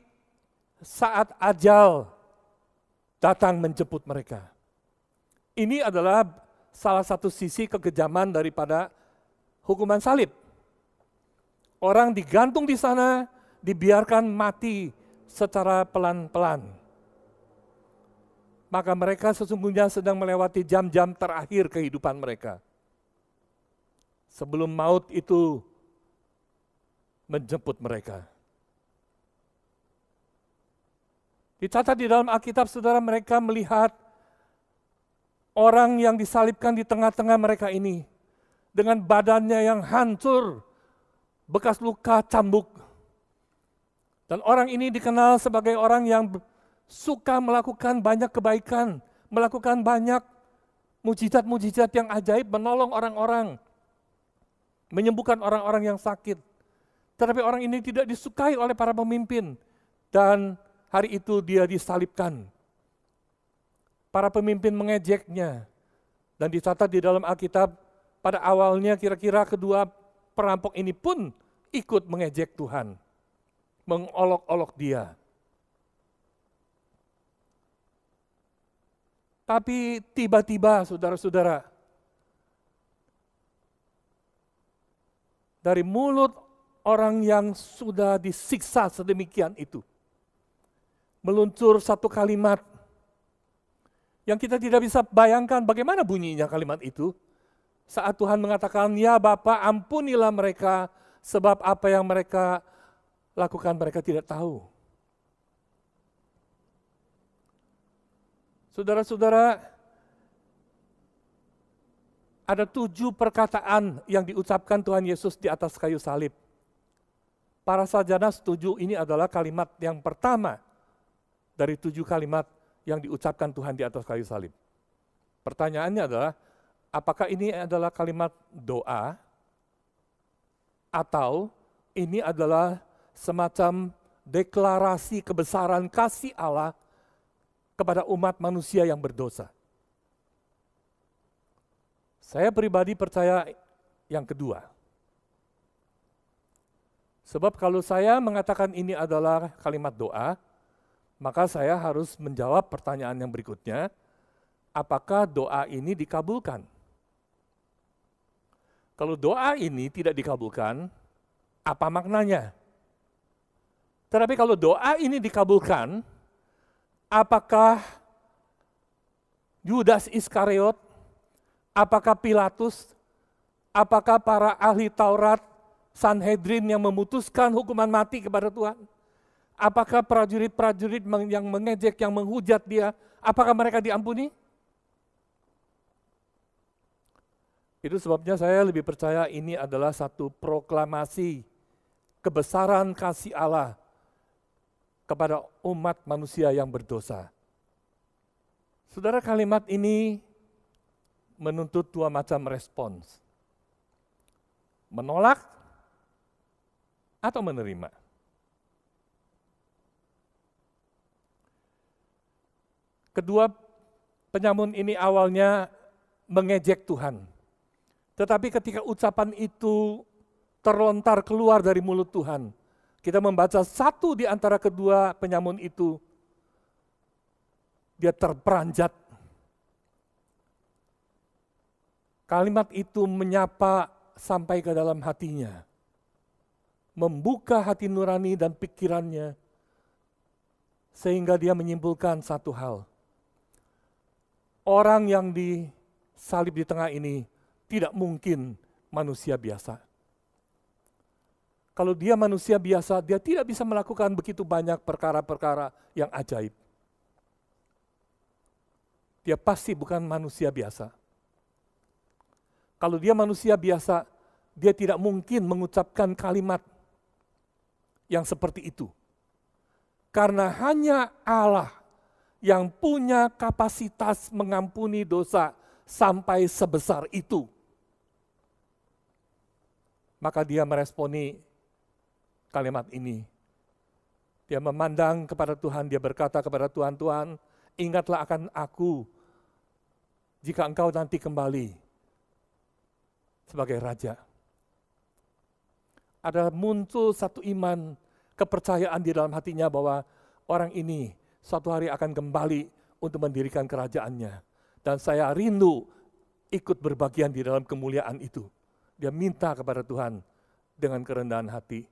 saat ajal datang menjemput mereka. Ini adalah salah satu sisi kekejaman daripada hukuman salib. Orang digantung di sana, dibiarkan mati secara pelan-pelan. Maka mereka sesungguhnya sedang melewati jam-jam terakhir kehidupan mereka. Sebelum maut itu menjemput mereka. Dicatat di dalam Alkitab, saudara, mereka melihat orang yang disalibkan di tengah-tengah mereka ini dengan badannya yang hancur, bekas luka cambuk. Dan orang ini dikenal sebagai orang yang suka melakukan banyak kebaikan, melakukan banyak mujizat-mujizat yang ajaib, menolong orang-orang, menyembuhkan orang-orang yang sakit. Tetapi orang ini tidak disukai oleh para pemimpin, dan hari itu dia disalibkan. Para pemimpin mengejeknya, dan dicatat di dalam Alkitab, pada awalnya kira-kira kedua perampok ini pun ikut mengejek Tuhan, mengolok-olok dia. Tapi tiba-tiba, saudara-saudara, dari mulut orang yang sudah disiksa sedemikian itu, meluncur satu kalimat yang kita tidak bisa bayangkan bagaimana bunyinya kalimat itu. Saat Tuhan mengatakan, ya Bapa, ampunilah mereka, sebab apa yang mereka lakukan mereka tidak tahu. Saudara-saudara, ada 7 perkataan yang diucapkan Tuhan Yesus di atas kayu salib. Para sarjana setuju ini adalah kalimat yang pertama dari 7 kalimat yang diucapkan Tuhan di atas kayu salib. Pertanyaannya adalah, apakah ini adalah kalimat doa atau ini adalah semacam deklarasi kebesaran kasih Allah kepada umat manusia yang berdosa? Saya pribadi percaya yang kedua. Sebab kalau saya mengatakan ini adalah kalimat doa, maka saya harus menjawab pertanyaan yang berikutnya, apakah doa ini dikabulkan? Kalau doa ini tidak dikabulkan, apa maknanya? Tetapi kalau doa ini dikabulkan, apakah Yudas Iskariot, apakah Pilatus, apakah para ahli Taurat, Sanhedrin yang memutuskan hukuman mati kepada Tuhan? Apakah prajurit-prajurit yang mengejek, yang menghujat dia, apakah mereka diampuni? Itu sebabnya saya lebih percaya ini adalah satu proklamasi kebesaran kasih Allah kepada umat manusia yang berdosa. Saudara, kalimat ini menuntut 2 macam respons. Menolak atau menerima. Kedua penyamun ini awalnya mengejek Tuhan. Tetapi ketika ucapan itu terlontar keluar dari mulut Tuhan, kita membaca satu di antara kedua penyamun itu, dia terperanjat. Kalimat itu menyapa sampai ke dalam hatinya, membuka hati nurani dan pikirannya, sehingga dia menyimpulkan satu hal. Orang yang disalib di tengah ini tidak mungkin manusia biasa. Kalau dia manusia biasa, dia tidak bisa melakukan begitu banyak perkara-perkara yang ajaib. Dia pasti bukan manusia biasa. Kalau dia manusia biasa, dia tidak mungkin mengucapkan kalimat yang seperti itu. Karena hanya Allah yang punya kapasitas mengampuni dosa sampai sebesar itu. Maka dia meresponi kalimat ini. Dia memandang kepada Tuhan, dia berkata kepada Tuhan, Tuhan, ingatlah akan aku jika engkau nanti kembali sebagai Raja. Ada muncul satu iman, kepercayaan di dalam hatinya bahwa orang ini suatu hari akan kembali untuk mendirikan kerajaannya. Dan saya rindu ikut berbagian di dalam kemuliaan itu. Dia minta kepada Tuhan dengan kerendahan hati.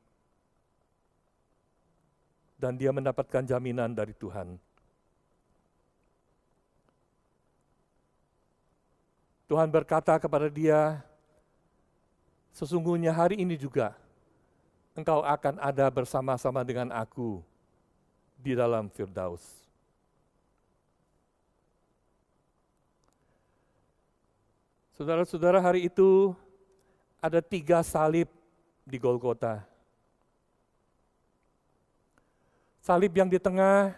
Dan dia mendapatkan jaminan dari Tuhan. Tuhan berkata kepada dia, sesungguhnya hari ini juga engkau akan ada bersama-sama dengan aku di dalam Firdaus. Saudara-saudara, hari itu ada 3 salib di Golgota. Salib yang di tengah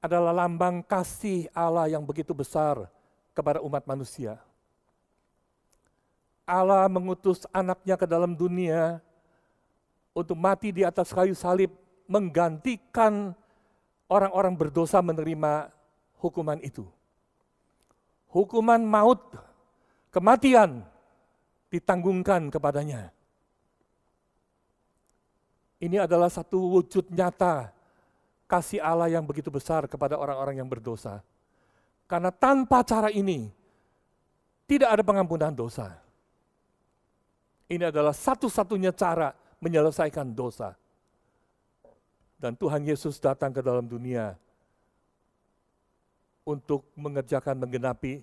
adalah lambang kasih Allah yang begitu besar kepada umat manusia. Allah mengutus anaknya ke dalam dunia untuk mati di atas kayu salib, menggantikan orang-orang berdosa menerima hukuman itu. Hukuman maut, kematian ditanggungkan kepadanya. Ini adalah satu wujud nyata kasih Allah yang begitu besar kepada orang-orang yang berdosa. Karena tanpa cara ini, tidak ada pengampunan dosa. Ini adalah satu-satunya cara menyelesaikan dosa. Dan Tuhan Yesus datang ke dalam dunia untuk mengerjakan, menggenapi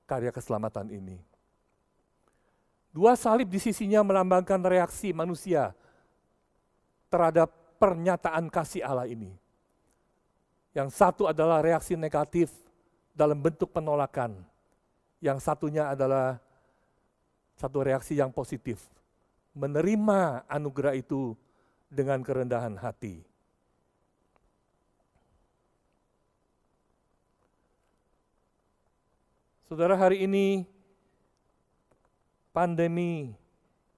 karya keselamatan ini. 2 salib di sisinya melambangkan reaksi manusia terhadap pernyataan kasih Allah ini. Yang satu adalah reaksi negatif dalam bentuk penolakan. Yang satunya adalah satu reaksi yang positif, menerima anugerah itu dengan kerendahan hati. Saudara, hari ini pandemi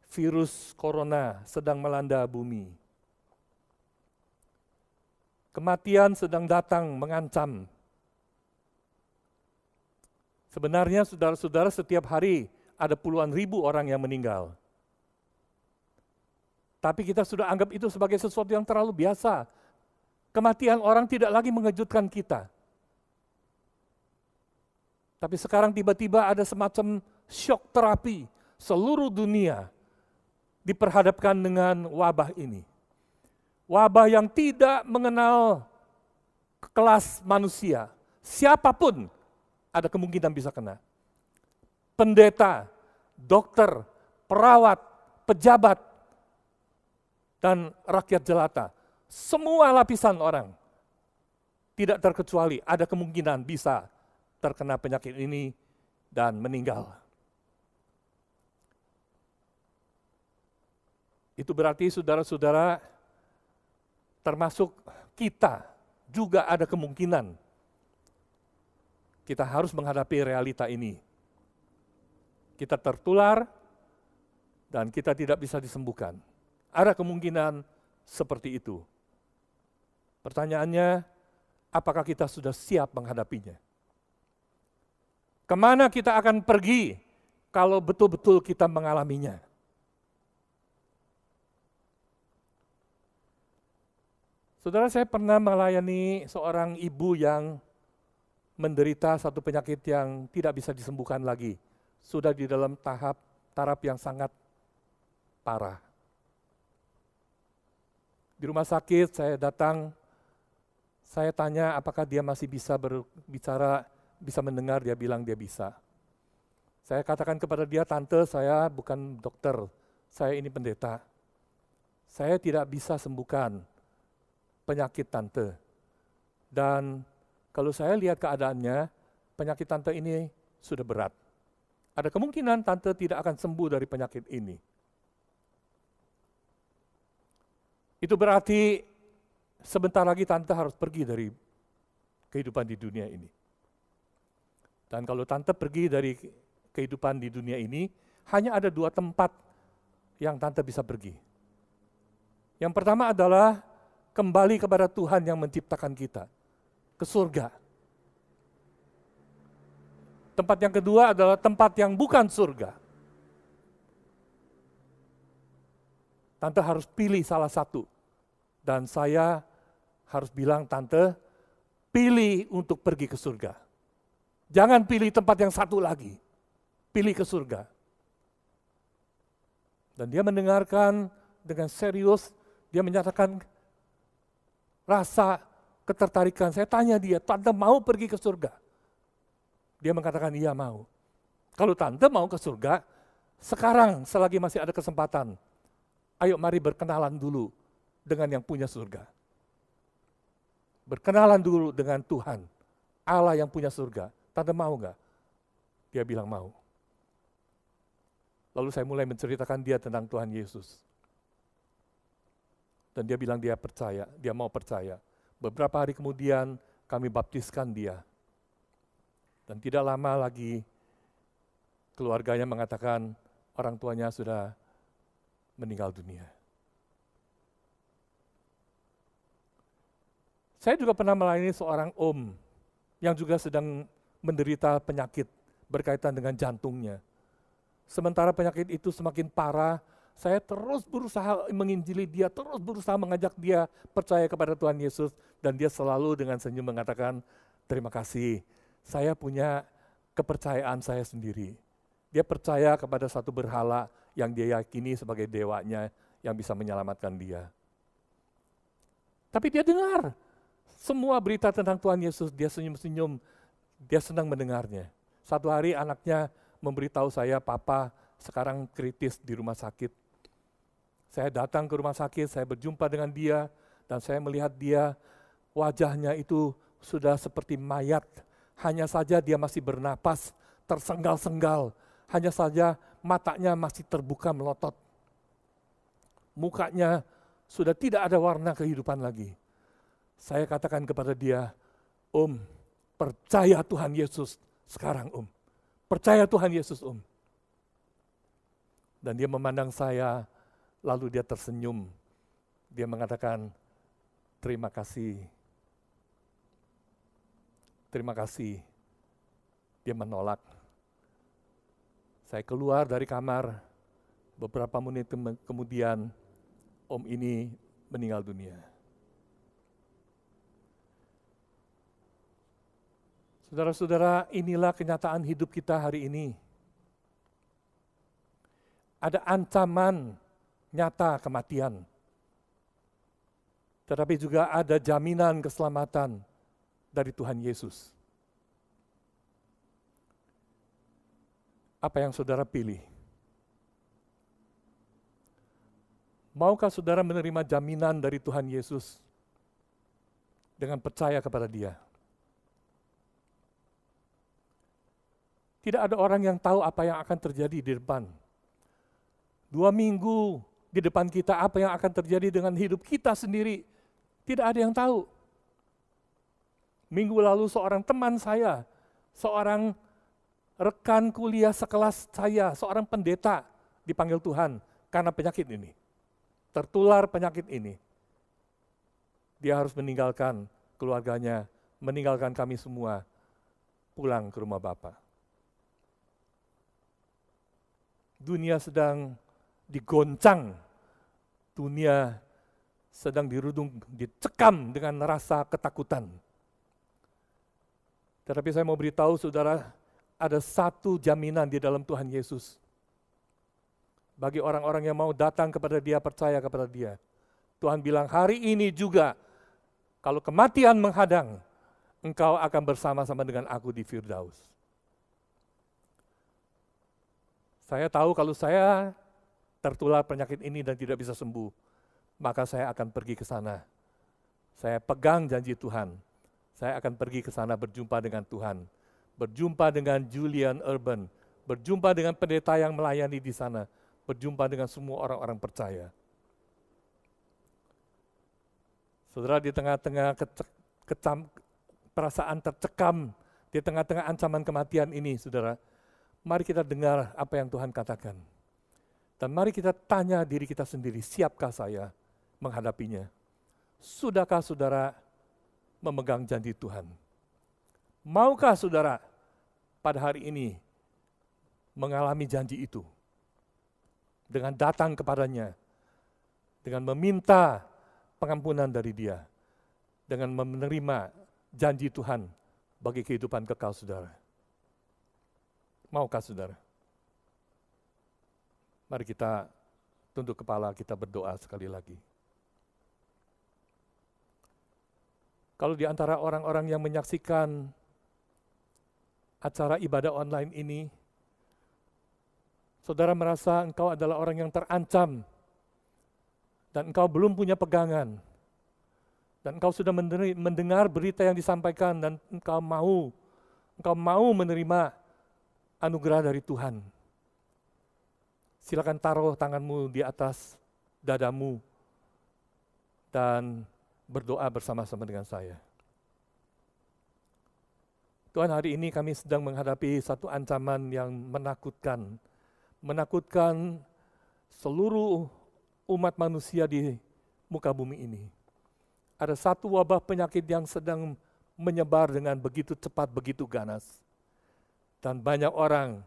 virus corona sedang melanda bumi. Kematian sedang datang mengancam. Sebenarnya saudara-saudara, setiap hari ada puluhan ribu orang yang meninggal. Tapi kita sudah anggap itu sebagai sesuatu yang terlalu biasa. Kematian orang tidak lagi mengejutkan kita. Tapi sekarang tiba-tiba ada semacam shock terapi. Seluruh dunia diperhadapkan dengan wabah ini. Wabah yang tidak mengenal kelas manusia. Siapapun ada kemungkinan bisa kena. Pendeta, dokter, perawat, pejabat, dan rakyat jelata. Semua lapisan orang, tidak terkecuali ada kemungkinan bisa terkena penyakit ini dan meninggal. Itu berarti saudara-saudara, termasuk kita juga ada kemungkinan kita harus menghadapi realita ini. Kita tertular dan kita tidak bisa disembuhkan. Ada kemungkinan seperti itu. Pertanyaannya, apakah kita sudah siap menghadapinya? Kemana kita akan pergi kalau betul-betul kita mengalaminya? Saudara, saya pernah melayani seorang ibu yang menderita satu penyakit yang tidak bisa disembuhkan lagi. Sudah di dalam taraf yang sangat parah. Di rumah sakit saya datang, saya tanya apakah dia masih bisa berbicara, bisa mendengar, dia bilang dia bisa. Saya katakan kepada dia, tante, saya bukan dokter, saya ini pendeta. Saya tidak bisa sembuhkan penyakit tante. Dan kalau saya lihat keadaannya, penyakit tante ini sudah berat. Ada kemungkinan tante tidak akan sembuh dari penyakit ini. Itu berarti sebentar lagi tante harus pergi dari kehidupan di dunia ini. Dan kalau tante pergi dari kehidupan di dunia ini, hanya ada 2 tempat yang tante bisa pergi. Yang pertama adalah kembali kepada Tuhan yang menciptakan kita, ke surga. Tempat yang kedua adalah tempat yang bukan surga. Tante harus pilih salah satu. Dan saya harus bilang, tante, pilih untuk pergi ke surga. Jangan pilih tempat yang satu lagi. Pilih ke surga. Dan dia mendengarkan dengan serius, dia menyatakan rasa ketertarikan. Saya tanya dia, tante mau pergi ke surga? Dia mengatakan iya mau. Kalau tante mau ke surga, sekarang selagi masih ada kesempatan, ayo mari berkenalan dulu dengan yang punya surga. Berkenalan dulu dengan Tuhan, Allah yang punya surga. Tante mau nggak? Dia bilang mau. Lalu saya mulai menceritakan dia tentang Tuhan Yesus. Dan dia bilang dia percaya, dia mau percaya. Beberapa hari kemudian kami baptiskan dia. Dan tidak lama lagi keluarganya mengatakan orang tuanya sudah meninggal dunia. Saya juga pernah melayani seorang om yang juga sedang menderita penyakit berkaitan dengan jantungnya. Sementara penyakit itu semakin parah, saya terus berusaha menginjili dia, terus berusaha mengajak dia percaya kepada Tuhan Yesus, dan dia selalu dengan senyum mengatakan, terima kasih, saya punya kepercayaan saya sendiri. Dia percaya kepada satu berhala yang dia yakini sebagai dewanya yang bisa menyelamatkan dia. Tapi dia dengar semua berita tentang Tuhan Yesus, dia senyum-senyum, dia senang mendengarnya. Satu hari anaknya memberitahu saya, papa sekarang kritis di rumah sakit. Saya datang ke rumah sakit, saya berjumpa dengan dia, dan saya melihat dia, wajahnya itu sudah seperti mayat. Hanya saja dia masih bernapas, tersenggal-senggal, hanya saja matanya masih terbuka melotot. Mukanya sudah tidak ada warna kehidupan lagi. Saya katakan kepada dia, Om, percaya Tuhan Yesus sekarang Om. Percaya Tuhan Yesus Om. Dan dia memandang saya, lalu dia tersenyum. Dia mengatakan, terima kasih. Terima kasih. Dia menolak. Saya keluar dari kamar, beberapa menit kemudian, Om ini meninggal dunia. Saudara-saudara, inilah kenyataan hidup kita hari ini. Ada ancaman nyata kematian. Tetapi juga ada jaminan keselamatan dari Tuhan Yesus. Apa yang saudara pilih? Maukah saudara menerima jaminan dari Tuhan Yesus dengan percaya kepada Dia? Tidak ada orang yang tahu apa yang akan terjadi di depan. 2 minggu di depan kita, apa yang akan terjadi dengan hidup kita sendiri, tidak ada yang tahu. Minggu lalu seorang teman saya, seorang rekan kuliah sekelas saya, seorang pendeta dipanggil Tuhan karena penyakit ini. Tertular penyakit ini. Dia harus meninggalkan keluarganya, meninggalkan kami semua, pulang ke rumah Bapa. Dunia sedang digoncang, dunia sedang dicekam dengan rasa ketakutan. Tetapi saya mau beritahu saudara, ada satu jaminan di dalam Tuhan Yesus. Bagi orang-orang yang mau datang kepada Dia, percaya kepada Dia. Tuhan bilang, hari ini juga, kalau kematian menghadang, engkau akan bersama-sama dengan aku di Firdaus. Saya tahu kalau saya tertular penyakit ini dan tidak bisa sembuh, maka saya akan pergi ke sana. Saya pegang janji Tuhan. Saya akan pergi ke sana berjumpa dengan Tuhan. Berjumpa dengan Julian Urban. Berjumpa dengan pendeta yang melayani di sana. Berjumpa dengan semua orang-orang percaya. Saudara, di tengah-tengah perasaan tercekam, di tengah-tengah ancaman kematian ini, saudara, mari kita dengar apa yang Tuhan katakan. Dan mari kita tanya diri kita sendiri, siapkah saya menghadapinya? Sudahkah saudara memegang janji Tuhan? Maukah saudara pada hari ini mengalami janji itu? Dengan datang kepadanya, dengan meminta pengampunan dari Dia, dengan menerima janji Tuhan bagi kehidupan kekal saudara. Maukah saudara? Mari kita tunduk kepala, kita berdoa sekali lagi. Kalau di antara orang-orang yang menyaksikan acara ibadah online ini, saudara merasa engkau adalah orang yang terancam, dan engkau belum punya pegangan, dan engkau sudah mendengar berita yang disampaikan, dan engkau mau menerima anugerah dari Tuhan. Silakan taruh tanganmu di atas dadamu dan berdoa bersama-sama dengan saya. Tuhan, hari ini kami sedang menghadapi satu ancaman yang menakutkan seluruh umat manusia di muka bumi ini. Ada satu wabah penyakit yang sedang menyebar dengan begitu cepat, begitu ganas. Dan banyak orang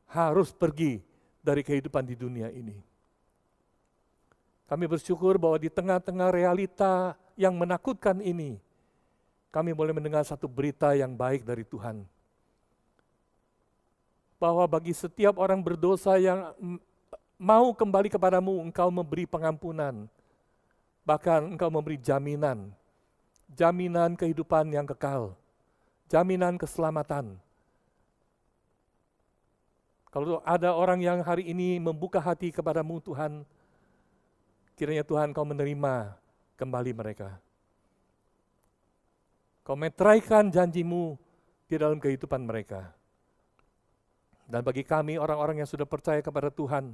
harus pergi dari kehidupan di dunia ini. Kami bersyukur bahwa di tengah-tengah realita yang menakutkan ini, kami boleh mendengar satu berita yang baik dari Tuhan. Bahwa bagi setiap orang berdosa yang mau kembali kepadamu, Engkau memberi pengampunan. Bahkan Engkau memberi jaminan kehidupan yang kekal, jaminan keselamatan. Kalau ada orang yang hari ini membuka hati kepadamu Tuhan, kiranya Tuhan Kau menerima kembali mereka. Kau meteraikan janjimu di dalam kehidupan mereka. Dan bagi kami orang-orang yang sudah percaya kepada Tuhan,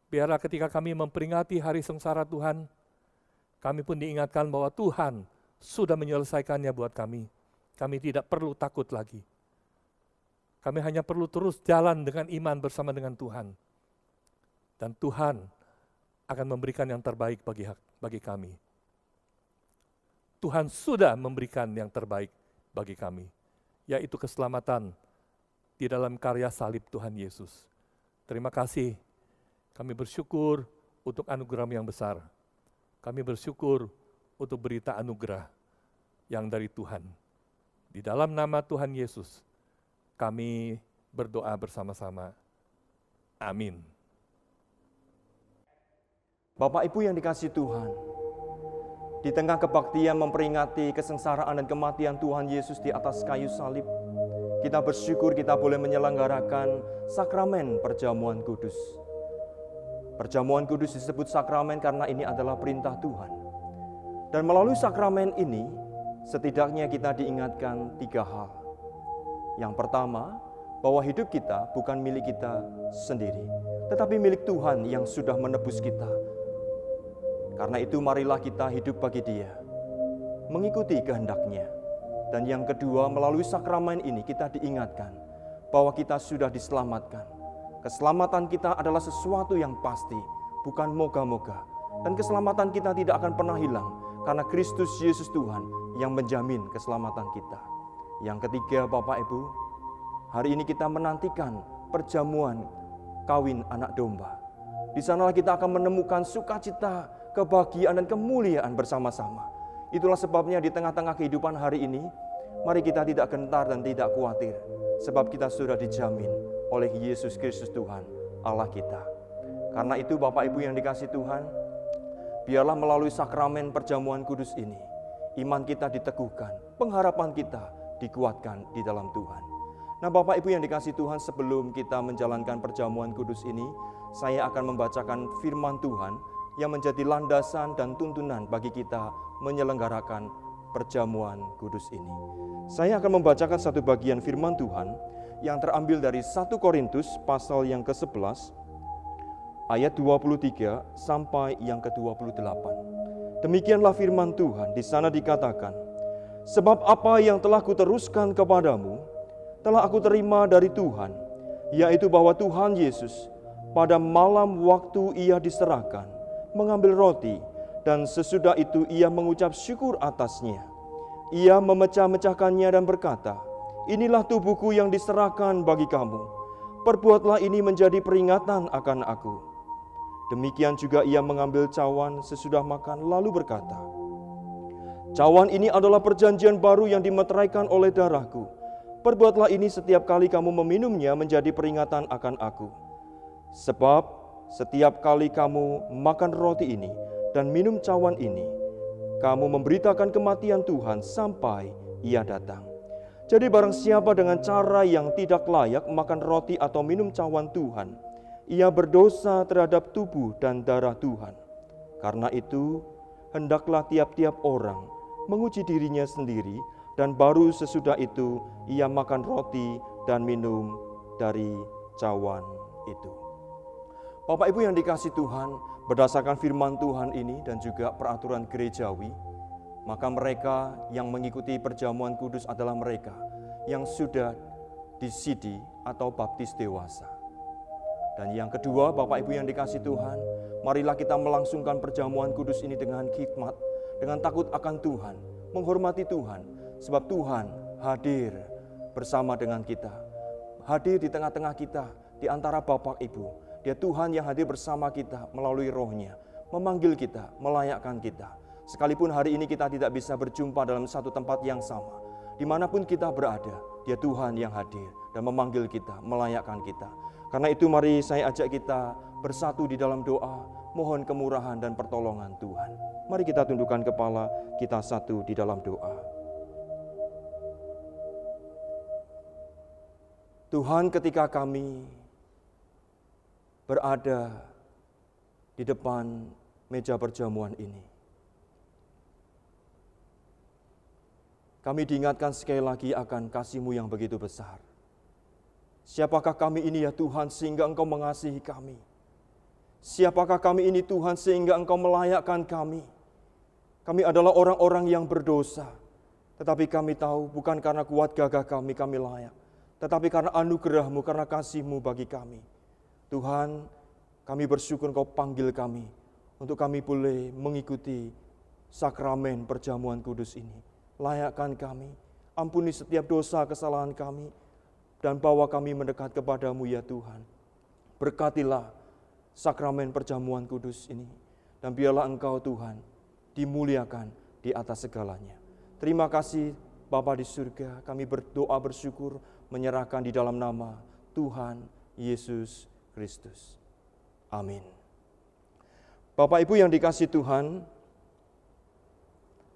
biarlah ketika kami memperingati hari sengsara Tuhan, kami pun diingatkan bahwa Tuhan sudah menyelesaikannya buat kami. Kami tidak perlu takut lagi. Kami hanya perlu terus jalan dengan iman bersama dengan Tuhan. Dan Tuhan akan memberikan yang terbaik bagi kami. Tuhan sudah memberikan yang terbaik bagi kami, yaitu keselamatan di dalam karya salib Tuhan Yesus. Terima kasih. Kami bersyukur untuk anugerah yang besar. Kami bersyukur untuk berita anugerah yang dari Tuhan. Di dalam nama Tuhan Yesus, kami berdoa bersama-sama. Amin. Bapak Ibu yang dikasihi Tuhan, di tengah kebaktian memperingati kesengsaraan dan kematian Tuhan Yesus di atas kayu salib, kita bersyukur kita boleh menyelenggarakan sakramen perjamuan kudus. Perjamuan kudus disebut sakramen karena ini adalah perintah Tuhan. Dan melalui sakramen ini, setidaknya kita diingatkan 3 hal. Yang pertama, bahwa hidup kita bukan milik kita sendiri, tetapi milik Tuhan yang sudah menebus kita. Karena itu marilah kita hidup bagi Dia, mengikuti kehendak-Nya. Dan yang kedua, melalui sakramen ini kita diingatkan bahwa kita sudah diselamatkan. Keselamatan kita adalah sesuatu yang pasti, bukan moga-moga. Dan keselamatan kita tidak akan pernah hilang, karena Kristus Yesus Tuhan yang menjamin keselamatan kita. Yang ketiga, Bapak Ibu, hari ini kita menantikan perjamuan kawin anak domba. Di sanalah kita akan menemukan sukacita, kebahagiaan dan kemuliaan bersama-sama. Itulah sebabnya di tengah-tengah kehidupan hari ini, mari kita tidak gentar dan tidak khawatir, sebab kita sudah dijamin oleh Yesus Kristus Tuhan, Allah kita. Karena itu Bapak Ibu yang dikasihi Tuhan, biarlah melalui sakramen perjamuan kudus ini, iman kita diteguhkan, pengharapan kita dikuatkan di dalam Tuhan. Nah Bapak Ibu yang dikasihi Tuhan, sebelum kita menjalankan perjamuan kudus ini, saya akan membacakan firman Tuhan yang menjadi landasan dan tuntunan bagi kita menyelenggarakan perjamuan kudus ini. Saya akan membacakan satu bagian firman Tuhan yang terambil dari 1 Korintus pasal yang ke-11 ayat 23 sampai yang ke-28. Demikianlah firman Tuhan. Di sana dikatakan, sebab apa yang telah kuteruskan kepadamu telah aku terima dari Tuhan, yaitu bahwa Tuhan Yesus pada malam waktu Ia diserahkan mengambil roti, dan sesudah itu Ia mengucap syukur atasnya. Ia memecah-mecahkannya dan berkata, inilah tubuhku yang diserahkan bagi kamu. Perbuatlah ini menjadi peringatan akan aku. Demikian juga Ia mengambil cawan sesudah makan, lalu berkata, cawan ini adalah perjanjian baru yang dimeteraikan oleh darahku. Perbuatlah ini setiap kali kamu meminumnya menjadi peringatan akan aku. Sebab setiap kali kamu makan roti ini dan minum cawan ini, kamu memberitakan kematian Tuhan sampai Ia datang. Jadi barang siapa dengan cara yang tidak layak makan roti atau minum cawan Tuhan, ia berdosa terhadap tubuh dan darah Tuhan. Karena itu, hendaklah tiap-tiap orang menguji dirinya sendiri, dan baru sesudah itu ia makan roti dan minum dari cawan itu. Bapak Ibu yang dikasihi Tuhan, berdasarkan firman Tuhan ini dan juga peraturan gerejawi, maka mereka yang mengikuti perjamuan kudus adalah mereka yang sudah disidi atau baptis dewasa. Dan yang kedua, Bapak Ibu yang dikasihi Tuhan, marilah kita melangsungkan perjamuan kudus ini dengan hikmat, dengan takut akan Tuhan, menghormati Tuhan, sebab Tuhan hadir bersama dengan kita, hadir di tengah-tengah kita, di antara Bapak Ibu. Dia Tuhan yang hadir bersama kita melalui roh-Nya, memanggil kita, melayakkan kita. Sekalipun hari ini kita tidak bisa berjumpa dalam satu tempat yang sama, dimanapun kita berada, Dia Tuhan yang hadir dan memanggil kita, melayakkan kita. Karena itu mari saya ajak kita bersatu di dalam doa, mohon kemurahan dan pertolongan Tuhan. Mari kita tundukkan kepala, kita satu di dalam doa. Tuhan, ketika kami berada di depan meja perjamuan ini, kami diingatkan sekali lagi akan kasih-Mu yang begitu besar. Siapakah kami ini ya Tuhan sehingga Engkau mengasihi kami? Siapakah kami ini Tuhan sehingga Engkau melayakkan kami? Kami adalah orang-orang yang berdosa. Tetapi kami tahu bukan karena kuat gagah kami layak. Tetapi karena anugerah-Mu, karena kasih-Mu bagi kami. Tuhan, kami bersyukur Engkau panggil kami untuk kami boleh mengikuti sakramen perjamuan kudus ini. Layakkan kami, ampuni setiap dosa kesalahan kami, dan bawa kami mendekat kepadamu ya Tuhan. Berkatilah sakramen perjamuan kudus ini, dan biarlah Engkau Tuhan dimuliakan di atas segalanya. Terima kasih Bapa di surga, kami berdoa bersyukur menyerahkan di dalam nama Tuhan Yesus Kristus. Amin. Bapak Ibu yang dikasihi Tuhan,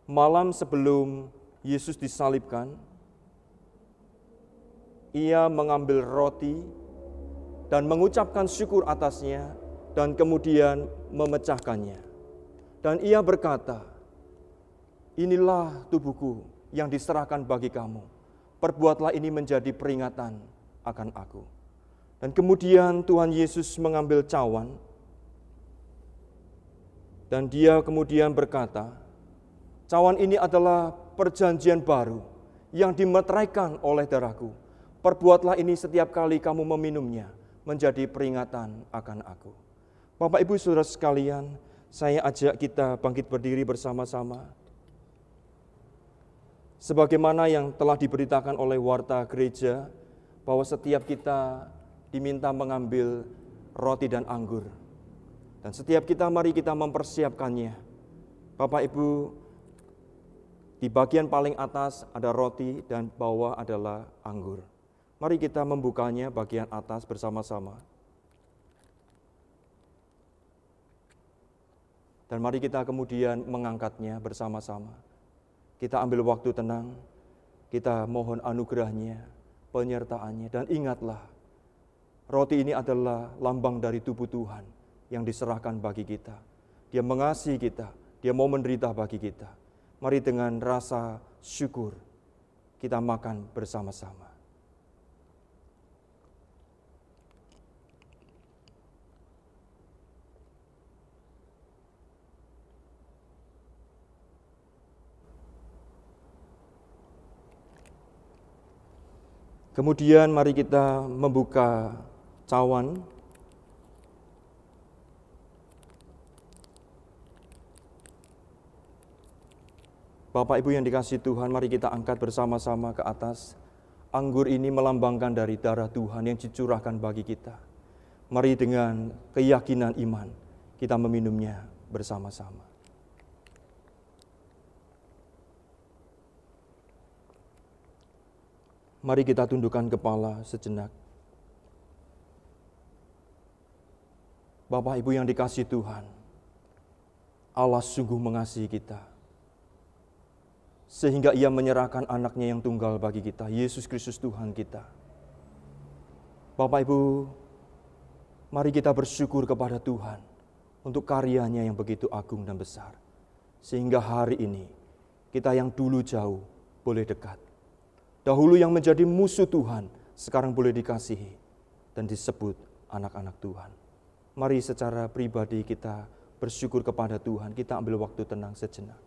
malam sebelum Yesus disalibkan, Ia mengambil roti dan mengucapkan syukur atasnya dan kemudian memecahkannya. Dan Ia berkata, "Inilah tubuhku yang diserahkan bagi kamu. Perbuatlah ini menjadi peringatan akan aku." Dan kemudian Tuhan Yesus mengambil cawan dan Dia kemudian berkata, "Cawan ini adalah perjanjian baru yang dimeteraikan oleh darahku. Perbuatlah ini setiap kali kamu meminumnya menjadi peringatan akan aku." Bapak Ibu Saudara sekalian, saya ajak kita bangkit berdiri bersama-sama. Sebagaimana yang telah diberitakan oleh warta gereja, bahwa setiap kita diminta mengambil roti dan anggur. Dan setiap kita, mari kita mempersiapkannya. Bapak Ibu, di bagian paling atas ada roti dan bawah adalah anggur. Mari kita membukanya bagian atas bersama-sama. Dan mari kita kemudian mengangkatnya bersama-sama. Kita ambil waktu tenang, kita mohon anugerahnya, penyertaannya. Dan ingatlah, roti ini adalah lambang dari tubuh Tuhan yang diserahkan bagi kita. Dia mengasihi kita, Dia mau menderita bagi kita. Mari dengan rasa syukur kita makan bersama-sama. Kemudian mari kita membuka cawan. Bapak Ibu yang dikasihi Tuhan, mari kita angkat bersama-sama ke atas. Anggur ini melambangkan dari darah Tuhan yang dicurahkan bagi kita. Mari dengan keyakinan iman kita meminumnya bersama-sama. Mari kita tundukkan kepala sejenak. Bapak Ibu yang dikasihi Tuhan, Allah sungguh mengasihi kita, sehingga Ia menyerahkan anaknya yang tunggal bagi kita, Yesus Kristus Tuhan kita. Bapak Ibu, mari kita bersyukur kepada Tuhan untuk karyanya yang begitu agung dan besar. Sehingga hari ini, kita yang dulu jauh boleh dekat. Dahulu yang menjadi musuh Tuhan, sekarang boleh dikasihi dan disebut anak-anak Tuhan. Mari secara pribadi kita bersyukur kepada Tuhan, kita ambil waktu tenang sejenak.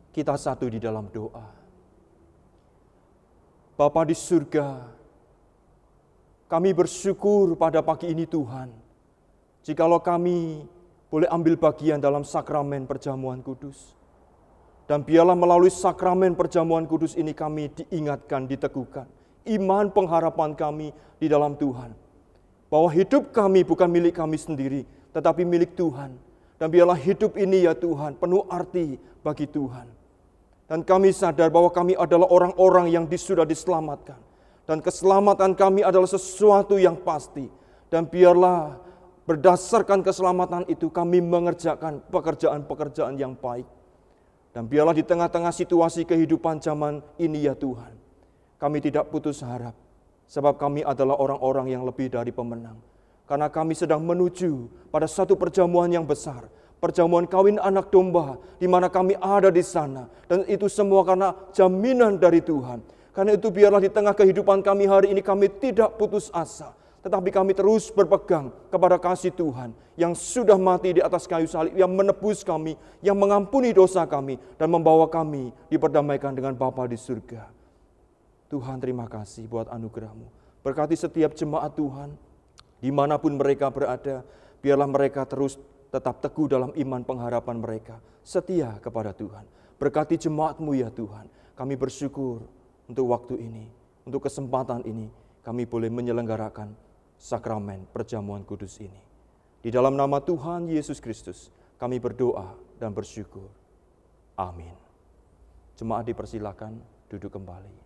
Kita satu di dalam doa. Bapa di surga, kami bersyukur pada pagi ini Tuhan, jikalau kami boleh ambil bagian dalam sakramen perjamuan kudus. Dan biarlah melalui sakramen perjamuan kudus ini kami diingatkan, diteguhkan. Iman pengharapan kami di dalam Tuhan. Bahwa hidup kami bukan milik kami sendiri, tetapi milik Tuhan. Dan biarlah hidup ini ya Tuhan, penuh arti bagi Tuhan. Dan kami sadar bahwa kami adalah orang-orang yang sudah diselamatkan. Dan keselamatan kami adalah sesuatu yang pasti. Dan biarlah berdasarkan keselamatan itu kami mengerjakan pekerjaan-pekerjaan yang baik. Dan biarlah di tengah-tengah situasi kehidupan zaman ini ya Tuhan, kami tidak putus harap. Sebab kami adalah orang-orang yang lebih dari pemenang. Karena kami sedang menuju pada satu perjamuan yang besar. Perjamuan kawin anak domba, di mana kami ada di sana. Dan itu semua karena jaminan dari Tuhan. Karena itu biarlah di tengah kehidupan kami hari ini kami tidak putus asa. Tetapi kami terus berpegang kepada kasih Tuhan yang sudah mati di atas kayu salib, yang menebus kami, yang mengampuni dosa kami, dan membawa kami diperdamaikan dengan Bapa di surga. Tuhan, terima kasih buat anugerah-Mu. Berkati setiap jemaat Tuhan, dimanapun mereka berada, biarlah mereka terus tetap teguh dalam iman pengharapan mereka, setia kepada Tuhan. Berkati jemaat-Mu ya Tuhan. Kami bersyukur untuk waktu ini, untuk kesempatan ini, kami boleh menyelenggarakan sakramen perjamuan kudus ini. Di dalam nama Tuhan Yesus Kristus, kami berdoa dan bersyukur. Amin. Jemaat dipersilakan duduk kembali.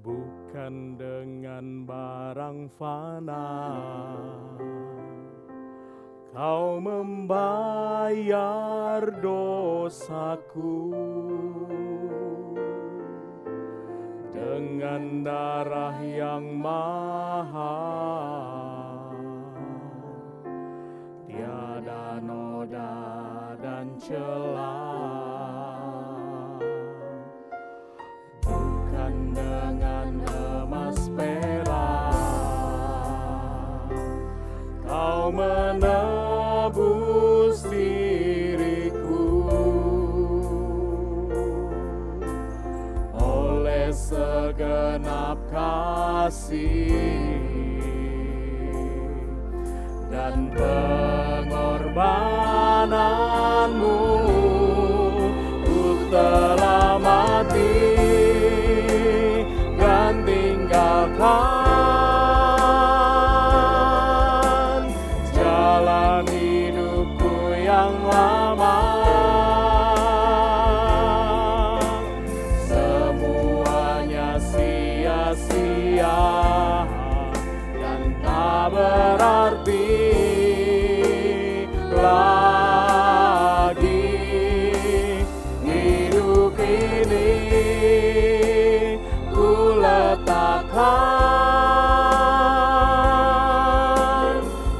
Bukan dengan barang fana Kau membayar dosaku, dengan darah yang mahal, tiada noda dan celah. Bukan dengan emas perak Kau menebus diriku, oleh segenap kasih dan pengorbananmu, ku telah mati dan tinggalkan jalan hidupku yang lama. Semuanya sia-sia dan tak berarti lagi. Hidup ini ku letakkan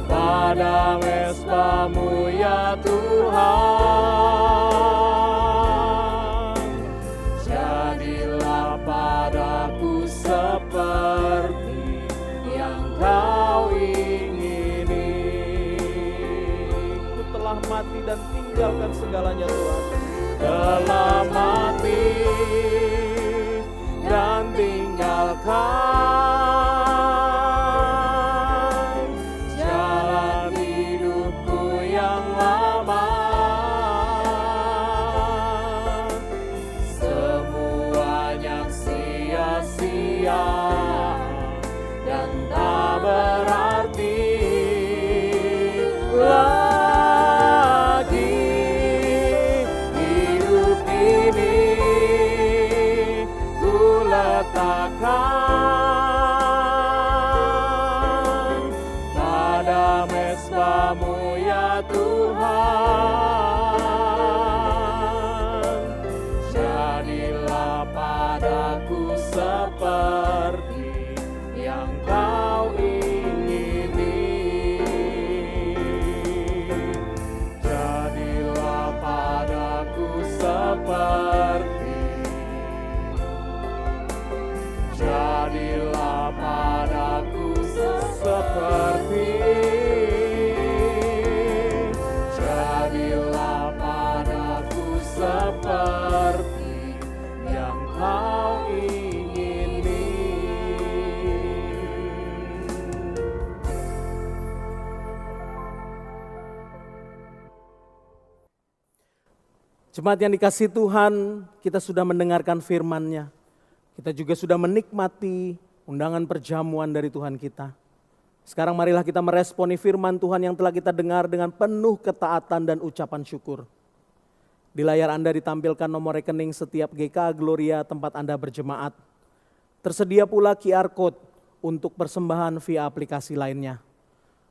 pada mesbah-Mu ya Tuhan. Jadilah padaku seperti yang Kau ingini. Ku telah mati dan tinggalkan segalanya Tuhan. Telah mati dan tinggalkan jalan hidupku yang lama. Semuanya sia-sia dan tak berarti lagi. Hidup ini ku letakkan pada mesbah-Mu ya Tuhan. Jadilah padaku seperti yang Kau ingini. Jadilah padaku seperti, jadilah padaku seperti, jadilah padaku seperti yang Kau ingini. Jemaat yang dikasihi Tuhan, kita sudah mendengarkan firman-Nya. Kita juga sudah menikmati undangan perjamuan dari Tuhan kita. Sekarang marilah kita meresponi firman Tuhan yang telah kita dengar dengan penuh ketaatan dan ucapan syukur. Di layar Anda ditampilkan nomor rekening setiap GKA Gloria tempat Anda berjemaat. Tersedia pula QR Code untuk persembahan via aplikasi lainnya.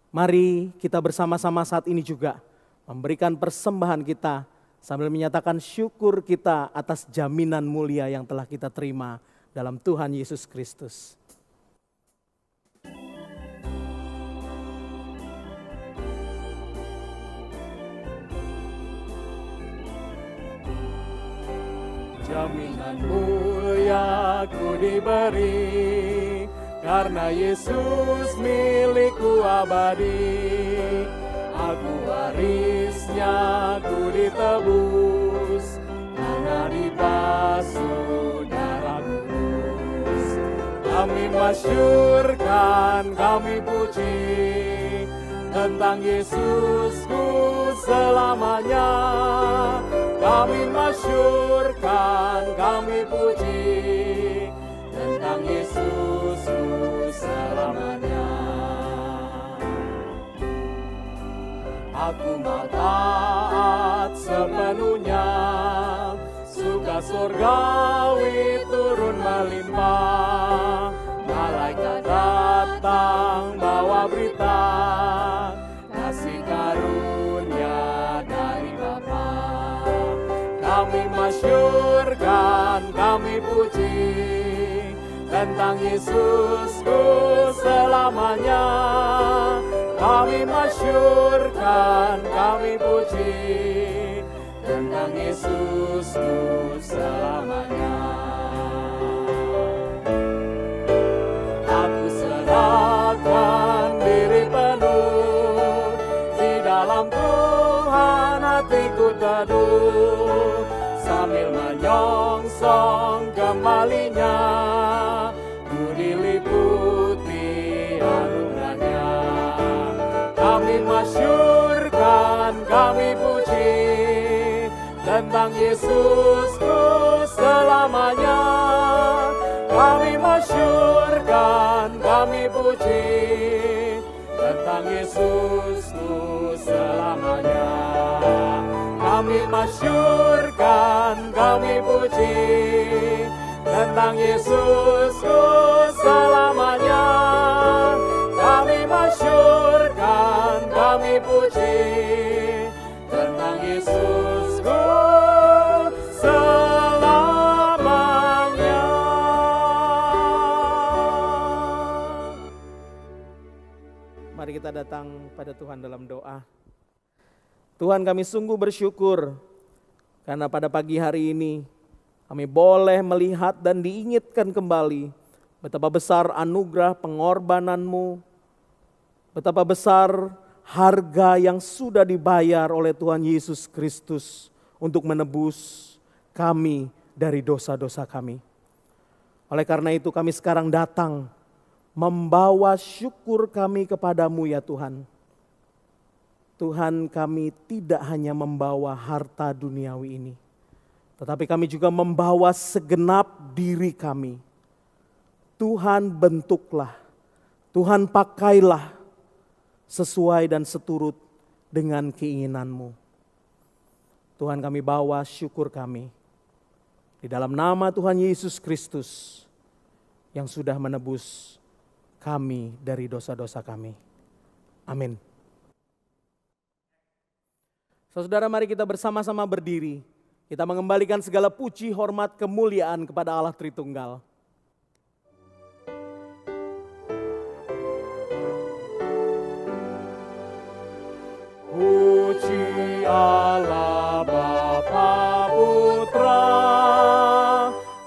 Mari kita bersama-sama saat ini juga memberikan persembahan kita sambil menyatakan syukur kita atas jaminan mulia yang telah kita terima dalam Tuhan Yesus Kristus. Jaminan mulia ku diberi, karena Yesus milikku abadi. Aku warisnya, ku ditebus, karena dibasuh darah kudus. Kami masyurkan, kami puji, tentang Yesusku selamanya. Kami masyurkan, kami puji, tentang Yesusku selamanya. Aku mau taat sepenuhnya, suka surgawi turun melimpah. Malaikat datang bawa berita, kasih karunia dari Bapa. Kami masyurkan, kami puji, tentang Yesusku selamanya. Kami masyurkan, kami puji, tentang Yesusku selamanya. Aku serahkan diri penuh, di dalam Tuhan hatiku teduh, sambil menyongsong kembalinya, ku diliputi anugerahnya. Kami masyurkan, kami puji, tentang Yesusku selamanya. Kami masyurkan, kami puji, tentang Yesusku selamanya. Kami masyurkan, kami puji, tentang Yesusku selamanya. Kami masyurkan, kami puji, tentang Yesusku selamanya. Mari kita datang pada Tuhan dalam doa. Tuhan, kami sungguh bersyukur karena pada pagi hari ini kami boleh melihat dan diingatkan kembali betapa besar anugerah pengorbanan-Mu, betapa besar harga yang sudah dibayar oleh Tuhan Yesus Kristus untuk menebus kami dari dosa-dosa kami. Oleh karena itu kami sekarang datang membawa syukur kami kepadamu ya Tuhan. Tuhan, kami tidak hanya membawa harta duniawi ini, tetapi kami juga membawa segenap diri kami. Tuhan, bentuklah, Tuhan pakailah sesuai dan seturut dengan keinginan-Mu. Tuhan, kami bawa syukur kami di dalam nama Tuhan Yesus Kristus yang sudah menebus kami dari dosa-dosa kami. Amin. Saudara, mari kita bersama-sama berdiri. Kita mengembalikan segala puji, hormat, kemuliaan kepada Allah Tritunggal. Puji Allah Bapa Putra,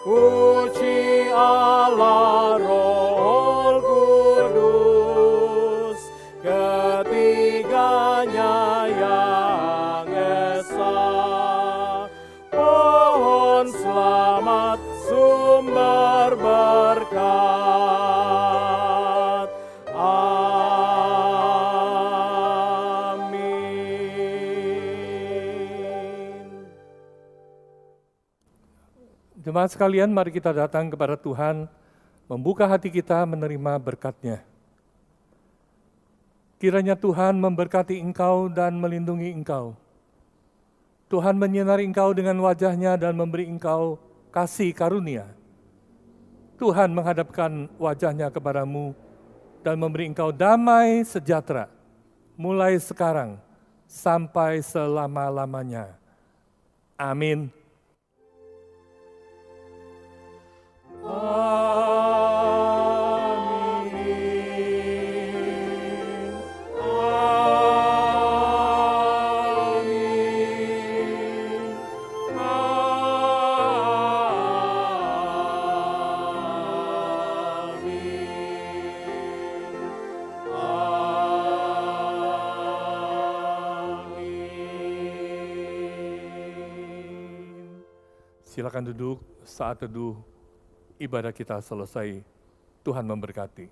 puji Allah Roh Kudus, ketiganya yang esa. Pohon selamat sumber berkat. Jemaat sekalian, mari kita datang kepada Tuhan, membuka hati kita menerima berkat-Nya. Kiranya Tuhan memberkati engkau dan melindungi engkau. Tuhan menyinari engkau dengan wajah-Nya dan memberi engkau kasih karunia. Tuhan menghadapkan wajah-Nya kepadamu dan memberi engkau damai sejahtera, mulai sekarang sampai selama-lamanya. Amin. Silakan duduk, saat teduh ibadah kita selesai. Tuhan memberkati.